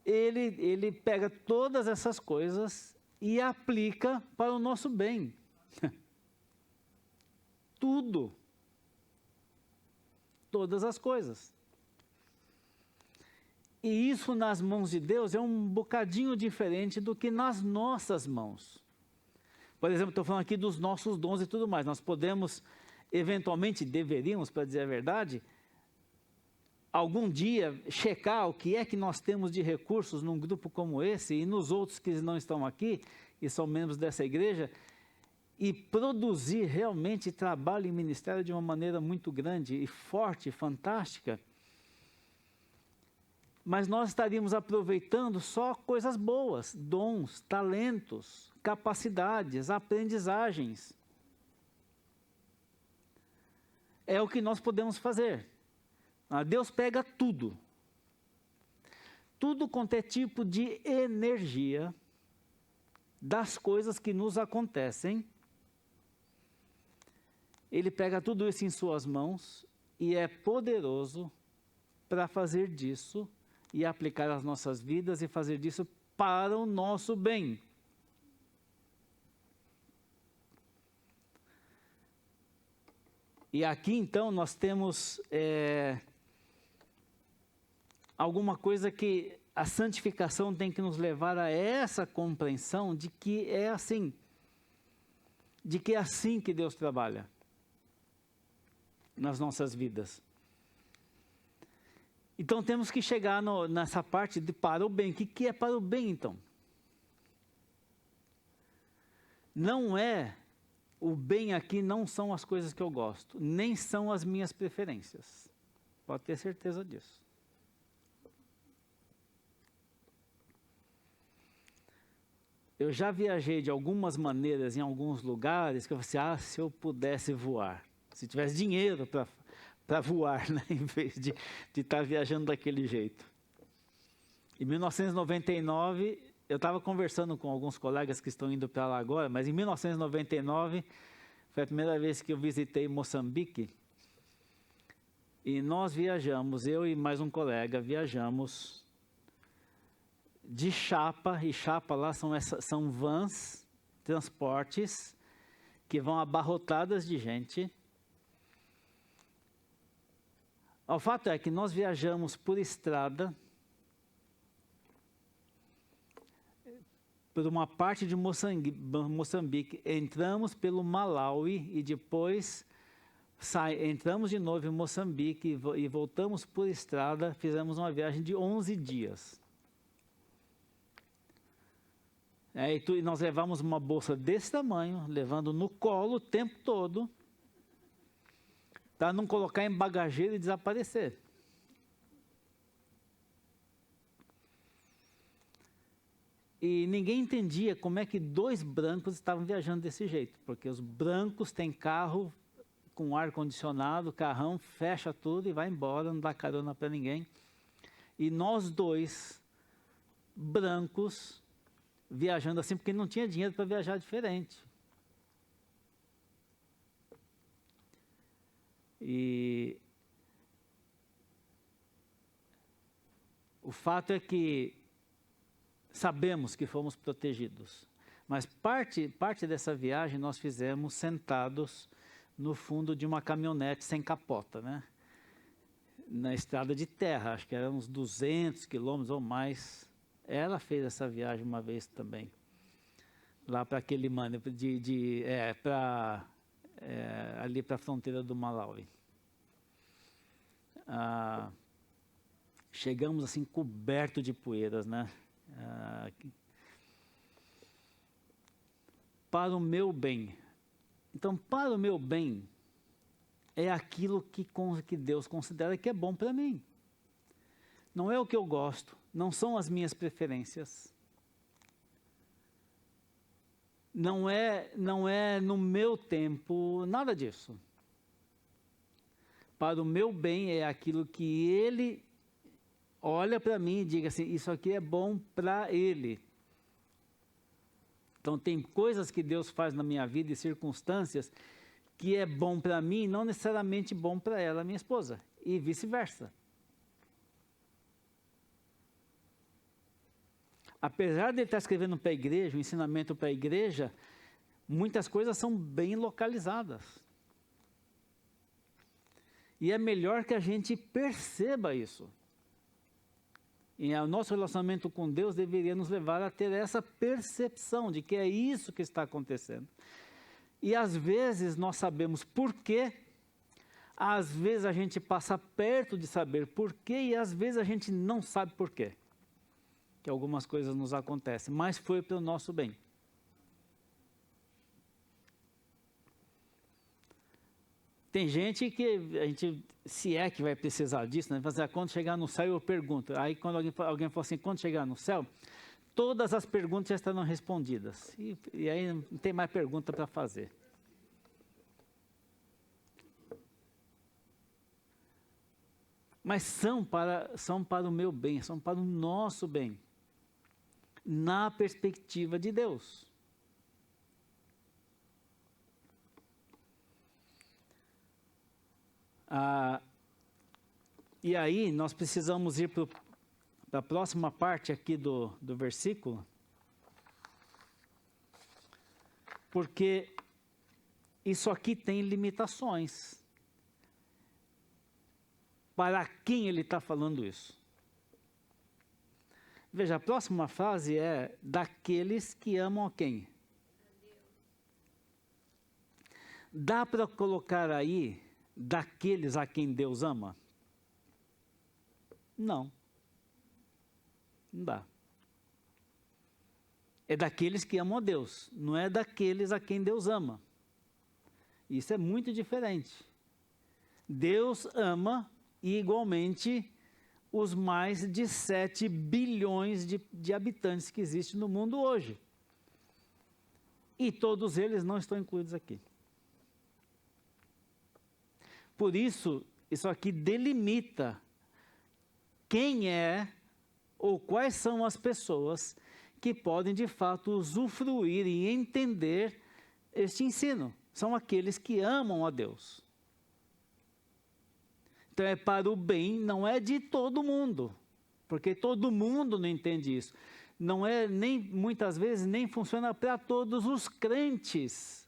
ele pega todas essas coisas e aplica para o nosso bem. Tudo. Todas as coisas. E isso nas mãos de Deus é um bocadinho diferente do que nas nossas mãos. Por exemplo, estou falando aqui dos nossos dons e tudo mais. Nós podemos, eventualmente, deveríamos, para dizer a verdade, algum dia checar o que é que nós temos de recursos num grupo como esse e nos outros que não estão aqui e são membros dessa igreja e produzir realmente trabalho e ministério de uma maneira muito grande e forte, fantástica. Mas nós estaríamos aproveitando só coisas boas, dons, talentos, capacidades, aprendizagens. É o que nós podemos fazer. Deus pega tudo. Tudo quanto é tipo de energia das coisas que nos acontecem. Ele pega tudo isso em suas mãos e é poderoso para fazer disso e aplicar às nossas vidas e fazer disso para o nosso bem. E aqui então nós temos alguma coisa que a santificação tem que nos levar a essa compreensão de que é assim que Deus trabalha nas nossas vidas. Então temos que chegar nessa parte de para o bem. O que é para o bem então? Não é, o bem aqui não são as coisas que eu gosto, nem são as minhas preferências. Pode ter certeza disso. eu já viajei de algumas maneiras em alguns lugares que eu falei assim, se eu pudesse voar, se tivesse dinheiro para voar, né, em vez de estar viajando daquele jeito. Em 1999, eu estava conversando com alguns colegas que estão indo para lá agora, mas em 1999 foi a primeira vez que eu visitei Moçambique. E nós viajamos, eu e mais um colega, viajamos de chapa, e chapa lá são vans, transportes, que vão abarrotadas de gente. O fato é que nós viajamos por estrada, por uma parte de Moçambique, entramos pelo Malawi e depois entramos de novo em Moçambique e voltamos por estrada, fizemos uma viagem de 11 dias. E nós levamos uma bolsa desse tamanho, levando no colo o tempo todo, para não colocar em bagageiro e desaparecer. E ninguém entendia como é que 2 brancos estavam viajando desse jeito, porque os brancos têm carro com ar-condicionado, carrão, fecha tudo e vai embora, não dá carona para ninguém. E nós 2, brancos, viajando assim, porque não tinha dinheiro para viajar diferente. E o fato é que sabemos que fomos protegidos, mas parte dessa viagem nós fizemos sentados no fundo de uma caminhonete sem capota, né? Na estrada de terra, acho que eram uns 200 quilômetros ou mais. Ela fez essa viagem uma vez também, lá para aquele mano, ali para a fronteira do Malawi. Chegamos assim coberto de poeiras, né? Para o meu bem. Então, para o meu bem, é aquilo que Deus considera que é bom para mim. Não é o que eu gosto, não são as minhas preferências. Não é no meu tempo, nada disso. Para o meu bem é aquilo que Ele olha para mim e diga assim, isso aqui é bom para Ele. Então tem coisas que Deus faz na minha vida e circunstâncias que é bom para mim e não necessariamente bom para ela, minha esposa, e vice-versa. Apesar de ele estar escrevendo para a igreja, o ensinamento para a igreja, muitas coisas são bem localizadas. E é melhor que a gente perceba isso. E o nosso relacionamento com Deus deveria nos levar a ter essa percepção de que é isso que está acontecendo. E às vezes nós sabemos por quê, às vezes a gente passa perto de saber por quê e às vezes a gente não sabe por quê. Que algumas coisas nos acontecem, mas foi para o nosso bem. Tem gente que a gente, se é que vai precisar disso, né? Mas quando chegar no céu eu pergunto. Aí quando alguém fala assim, quando chegar no céu, todas as perguntas já estarão respondidas. E aí não tem mais pergunta para fazer. Mas são para o meu bem, são para o nosso bem. Na perspectiva de Deus. E aí nós precisamos ir para a próxima parte aqui do versículo, porque isso aqui tem limitações. Para quem ele está falando isso? Veja, a próxima frase é daqueles que amam a quem? Dá para colocar aí daqueles a quem Deus ama? Não. Não dá. É daqueles que amam a Deus, não é daqueles a quem Deus ama. Isso é muito diferente. Deus ama e igualmente os mais de 7 bilhões de habitantes que existem no mundo hoje. E todos eles não estão incluídos aqui. Por isso, isso aqui delimita quem é ou quais são as pessoas que podem, de fato, usufruir e entender este ensino. São aqueles que amam a Deus. Então, é para o bem, não é de todo mundo, porque todo mundo não entende isso. Não é nem, muitas vezes, nem funciona para todos os crentes,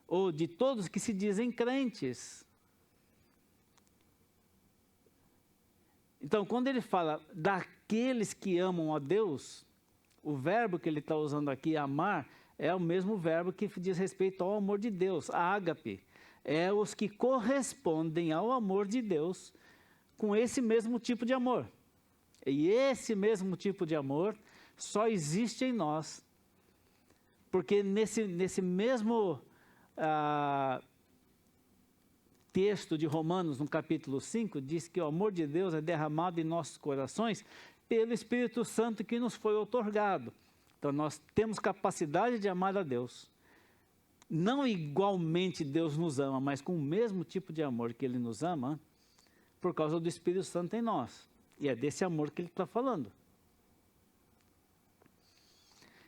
ou de todos que se dizem crentes. Então, quando ele fala daqueles que amam a Deus, o verbo que ele está usando aqui, amar, é o mesmo verbo que diz respeito ao amor de Deus, ágape. É os que correspondem ao amor de Deus com esse mesmo tipo de amor. E esse mesmo tipo de amor só existe em nós, porque nesse mesmo texto de Romanos, no capítulo 5, diz que o amor de Deus é derramado em nossos corações pelo Espírito Santo que nos foi outorgado. Então, nós temos capacidade de amar a Deus. Não igualmente Deus nos ama, mas com o mesmo tipo de amor que Ele nos ama, por causa do Espírito Santo em nós. E é desse amor que Ele está falando.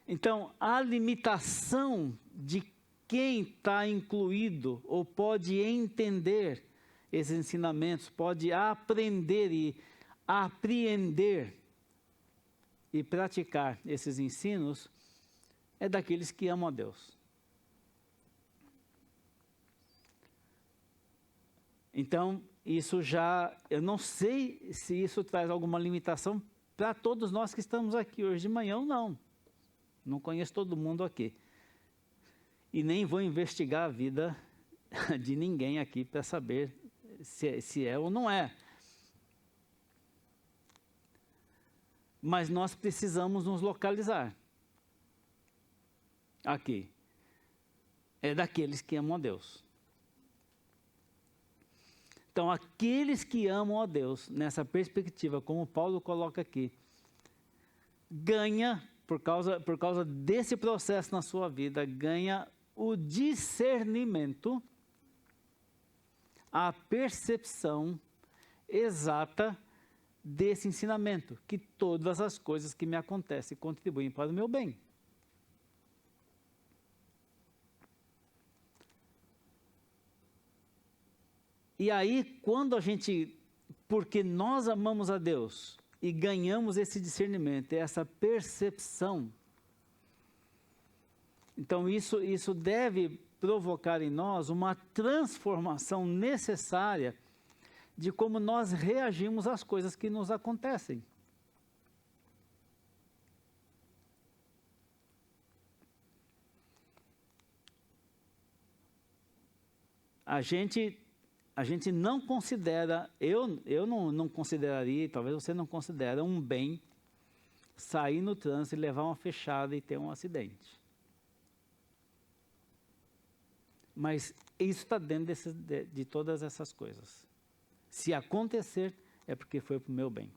Então, a limitação de quem está incluído ou pode entender esses ensinamentos, pode aprender e apreender e praticar esses ensinos, é daqueles que amam a Deus. Então, isso já, eu não sei se isso traz alguma limitação para todos nós que estamos aqui hoje de manhã ou não. Não conheço todo mundo aqui. E nem vou investigar a vida de ninguém aqui para saber se é ou não é. Mas nós precisamos nos localizar. Aqui. É daqueles que amam a Deus. Então, aqueles que amam a Deus, nessa perspectiva, como Paulo coloca aqui, ganha, por causa desse processo na sua vida, ganha o discernimento, a percepção exata desse ensinamento, que todas as coisas que me acontecem contribuem para o meu bem. E aí, porque nós amamos a Deus e ganhamos esse discernimento, essa percepção, então isso deve provocar em nós uma transformação necessária de como nós reagimos às coisas que nos acontecem. A gente não considera, eu não consideraria, talvez você não considere um bem sair no trânsito e levar uma fechada e ter um acidente. Mas isso está dentro de todas essas coisas. Se acontecer, é porque foi para o meu bem.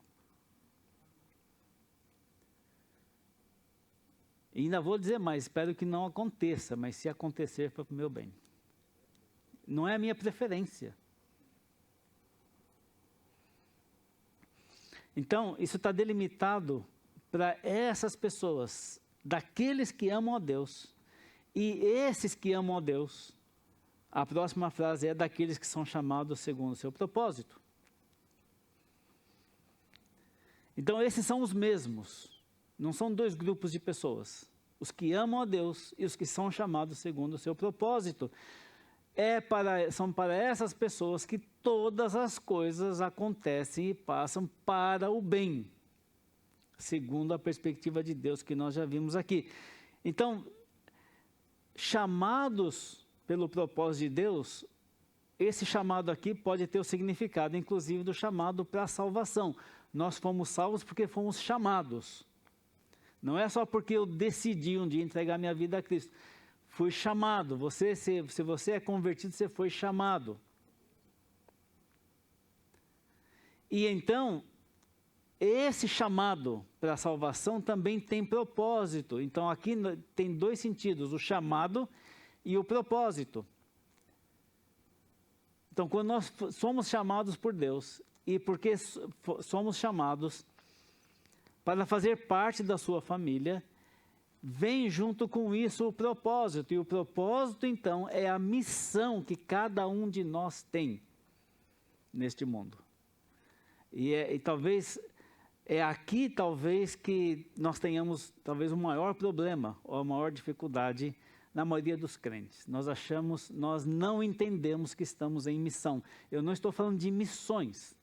E ainda vou dizer mais, espero que não aconteça, mas se acontecer, foi para o meu bem. Não é a minha preferência. Então, isso está delimitado para essas pessoas, daqueles que amam a Deus. E esses que amam a Deus, a próxima frase é daqueles que são chamados segundo o seu propósito. Então, esses são os mesmos. Não são dois grupos de pessoas. Os que amam a Deus e os que são chamados segundo o seu propósito. São para essas pessoas que todas as coisas acontecem e passam para o bem, segundo a perspectiva de Deus que nós já vimos aqui. Então, chamados pelo propósito de Deus, esse chamado aqui pode ter o significado, inclusive, do chamado para a salvação. Nós fomos salvos porque fomos chamados. Não é só porque eu decidi um dia entregar minha vida a Cristo. Fui chamado. Se você é convertido, você foi chamado. E então, esse chamado para a salvação também tem propósito. Então, aqui tem dois sentidos, o chamado e o propósito. Então, quando nós somos chamados por Deus, e porque somos chamados para fazer parte da sua família, vem junto com isso o propósito. E o propósito, então, é a missão que cada um de nós tem neste mundo. E talvez, é aqui talvez que nós tenhamos talvez o maior problema, ou a maior dificuldade na maioria dos crentes. Nós não entendemos que estamos em missão. Eu não estou falando de missões.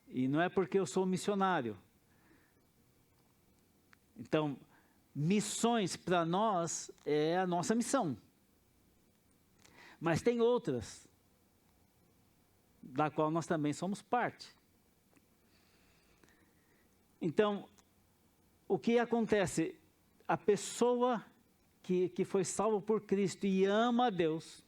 E não é porque eu sou missionário. Então, missões para nós é a nossa missão. Mas tem outras, da qual nós também somos parte. Então, o que acontece? A pessoa que foi salva por Cristo e ama a Deus,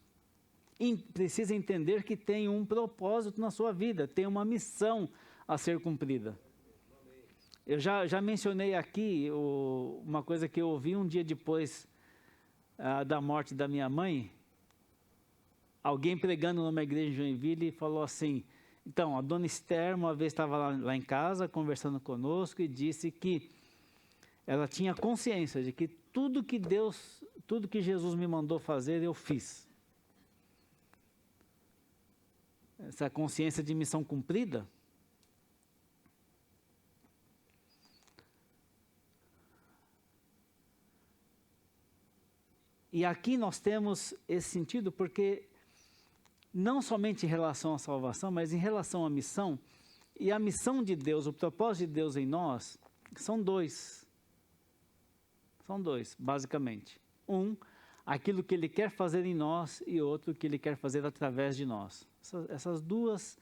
precisa entender que tem um propósito na sua vida, tem uma missão a ser cumprida. Eu já mencionei aqui uma coisa que eu ouvi um dia depois da morte da minha mãe. Alguém pregando numa igreja em Joinville falou assim, então, a dona Esther uma vez estava lá em casa conversando conosco e disse que ela tinha consciência de que tudo que Jesus me mandou fazer, eu fiz. Essa consciência de missão cumprida. E aqui nós temos esse sentido porque não somente em relação à salvação, mas em relação à missão, e a missão de Deus, o propósito de Deus em nós, são dois. São dois, basicamente. Um, aquilo que Ele quer fazer em nós, e outro, que Ele quer fazer através de nós. Essas duas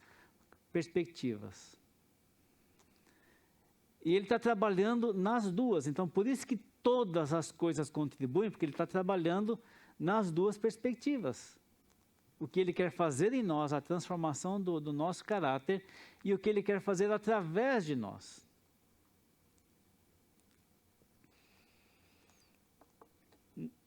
perspectivas. E Ele está trabalhando nas duas, então por isso que todas as coisas contribuem, porque Ele está trabalhando nas duas perspectivas. O que Ele quer fazer em nós, a transformação do nosso caráter, e o que Ele quer fazer através de nós.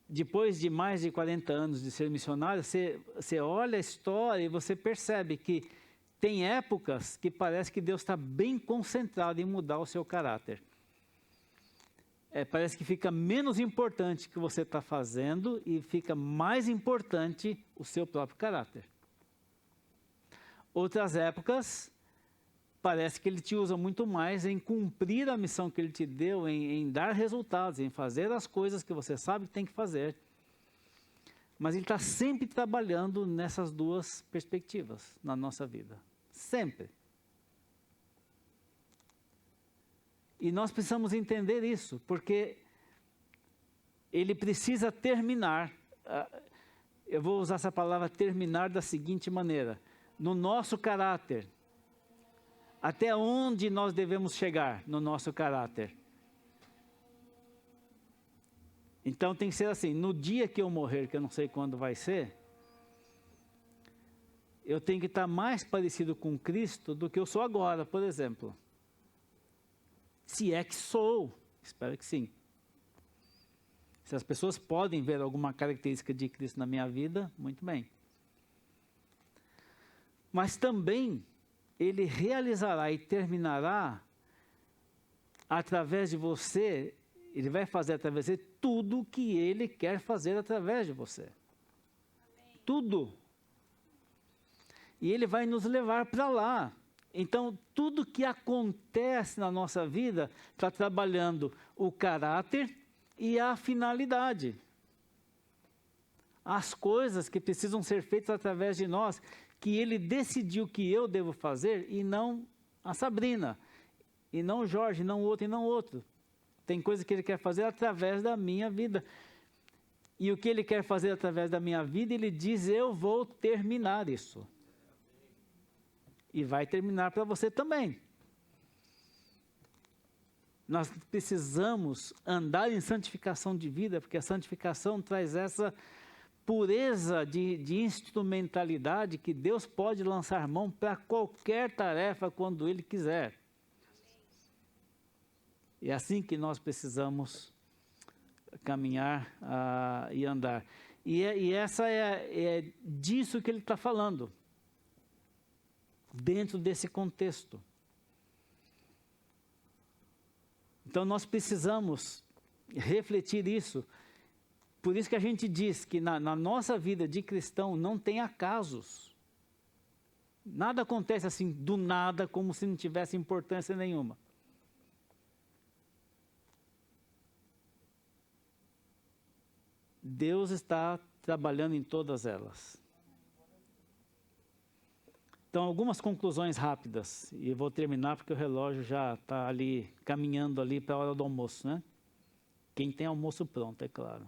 Depois de mais de 40 anos de ser missionário, você olha a história e você percebe que tem épocas que parece que Deus está bem concentrado em mudar o seu caráter. Parece que fica menos importante o que você está fazendo e fica mais importante o seu próprio caráter. Outras épocas, parece que Ele te usa muito mais em cumprir a missão que Ele te deu, em dar resultados, em fazer as coisas que você sabe que tem que fazer. Mas Ele está sempre trabalhando nessas duas perspectivas na nossa vida. Sempre. E nós precisamos entender isso, porque Ele precisa terminar. Eu vou usar essa palavra terminar da seguinte maneira. No nosso caráter. Até onde nós devemos chegar no nosso caráter? Então tem que ser assim, no dia que eu morrer, que eu não sei quando vai ser, eu tenho que estar mais parecido com Cristo do que eu sou agora, por exemplo. Se é que sou, espero que sim. Se as pessoas podem ver alguma característica de Cristo na minha vida, muito bem. Mas também Ele realizará e terminará através de você, Ele vai fazer através de você tudo o que Ele quer fazer através de você. Amém. Tudo. E Ele vai nos levar para lá. Então, tudo que acontece na nossa vida está trabalhando o caráter e a finalidade. As coisas que precisam ser feitas através de nós, que Ele decidiu que eu devo fazer e não a Sabrina, e não o Jorge, não o outro e não o outro. Tem coisa que Ele quer fazer através da minha vida. E o que Ele quer fazer através da minha vida, Ele diz, eu vou terminar isso. E vai terminar para você também. Nós precisamos andar em santificação de vida, porque a santificação traz essa pureza de instrumentalidade que Deus pode lançar mão para qualquer tarefa quando Ele quiser. É assim que nós precisamos caminhar e andar. E essa é disso que ele está falando, dentro desse contexto. Então nós precisamos refletir isso. Por isso que a gente diz que na nossa vida de cristão não tem acasos. Nada acontece assim do nada, como se não tivesse importância nenhuma. Deus está trabalhando em todas elas. Então, algumas conclusões rápidas, e eu vou terminar porque o relógio já está ali, caminhando ali para a hora do almoço, né? Quem tem almoço pronto, é claro.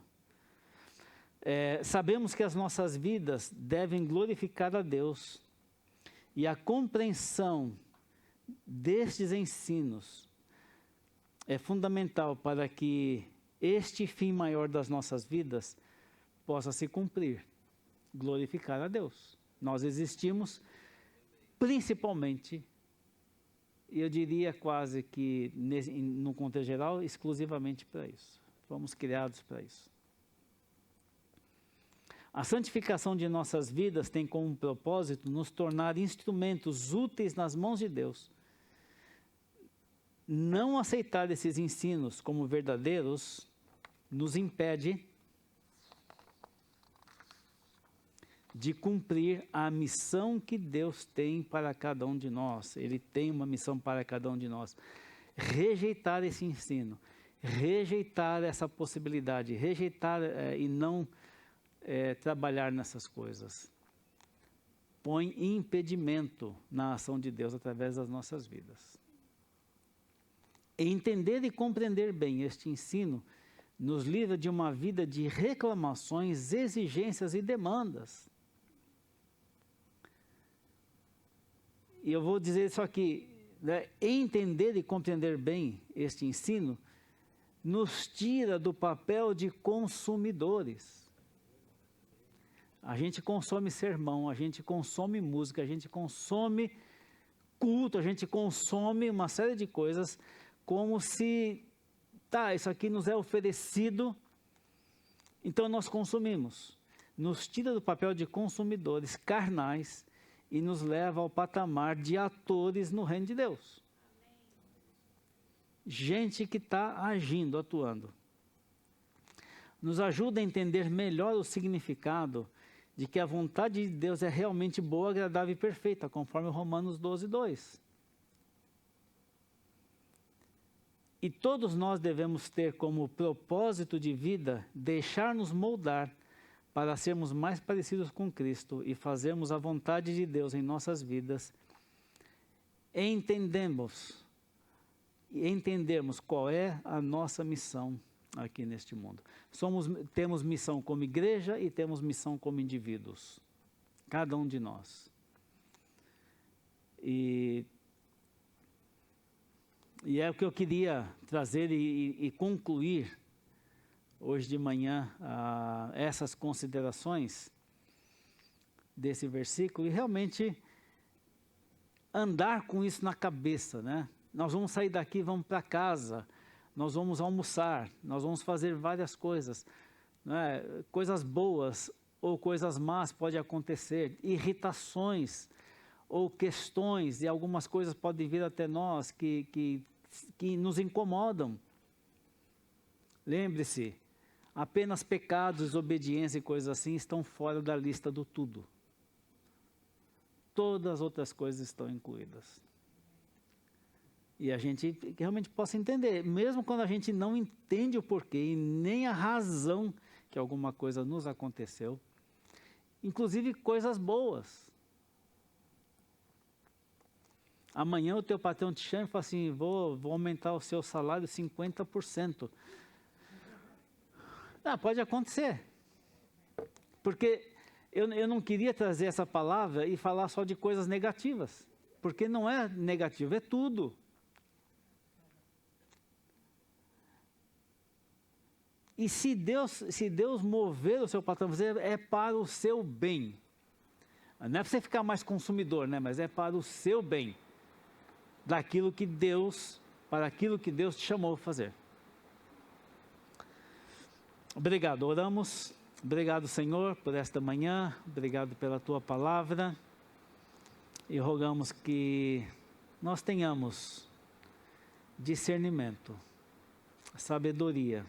Sabemos que as nossas vidas devem glorificar a Deus, e a compreensão destes ensinos é fundamental para que este fim maior das nossas vidas possa se cumprir, glorificar a Deus. Nós existimos principalmente, eu diria quase que, no contexto geral, exclusivamente para isso. Fomos criados para isso. A santificação de nossas vidas tem como propósito nos tornar instrumentos úteis nas mãos de Deus. Não aceitar esses ensinos como verdadeiros nos impede de cumprir a missão que Deus tem para cada um de nós. Ele tem uma missão para cada um de nós. Rejeitar esse ensino, rejeitar essa possibilidade, rejeitar e não trabalhar nessas coisas, põe impedimento na ação de Deus através das nossas vidas. Entender e compreender bem este ensino nos livra de uma vida de reclamações, exigências e demandas. E eu vou dizer isso aqui, né? Entender e compreender bem este ensino nos tira do papel de consumidores. A gente consome sermão, a gente consome música, a gente consome culto, a gente consome uma série de coisas como se, isso aqui nos é oferecido, então nós consumimos. Nos tira do papel de consumidores carnais e nos leva ao patamar de atores no reino de Deus. Gente que está agindo, atuando. Nos ajuda a entender melhor o significado de que a vontade de Deus é realmente boa, agradável e perfeita, conforme Romanos 12, 2. E todos nós devemos ter como propósito de vida deixar-nos moldar para sermos mais parecidos com Cristo e fazermos a vontade de Deus em nossas vidas. Entendermos qual é a nossa missão aqui neste mundo. Temos missão como igreja e temos missão como indivíduos, cada um de nós. E é o que eu queria trazer e concluir hoje de manhã, essas considerações desse versículo, e realmente andar com isso na cabeça, né? Nós vamos sair daqui, vamos para casa, nós vamos almoçar, nós vamos fazer várias coisas, né? Coisas boas ou coisas más podem acontecer, irritações ou questões, e algumas coisas podem vir até nós que nos incomodam. Lembre-se, apenas pecados, desobediência e coisas assim estão fora da lista do tudo. Todas as outras coisas estão incluídas. E a gente realmente possa entender, mesmo quando a gente não entende o porquê e nem a razão que alguma coisa nos aconteceu, inclusive coisas boas. Amanhã o teu patrão te chama e fala assim, vou aumentar o seu salário 50%. Pode acontecer. Porque eu não queria trazer essa palavra e falar só de coisas negativas. Porque não é negativo, é tudo. E se Deus mover o seu patrão a fazer, é para o seu bem. Não é para você ficar mais consumidor, né? Mas é para o seu bem. Para aquilo que Deus te chamou a fazer. Obrigado, oramos. Obrigado, Senhor, por esta manhã. Obrigado pela Tua palavra. E rogamos que nós tenhamos discernimento, sabedoria,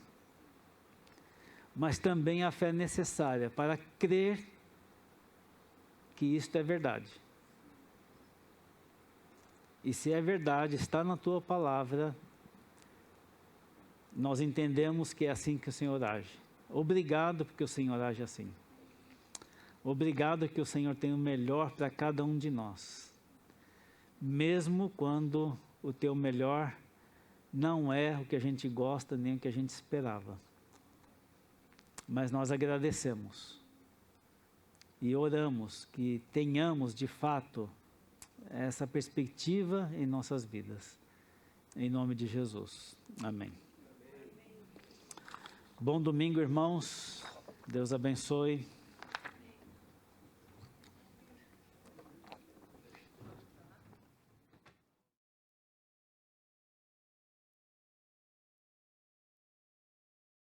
mas também a fé necessária para crer que isto é verdade. E se é verdade, está na Tua palavra, nós entendemos que é assim que o Senhor age. Obrigado porque o Senhor age assim. Obrigado que o Senhor tem o melhor para cada um de nós. Mesmo quando o Teu melhor não é o que a gente gosta nem o que a gente esperava. Mas nós agradecemos e oramos que tenhamos de fato essa perspectiva em nossas vidas. Em nome de Jesus. Amém. Bom domingo, irmãos. Deus abençoe.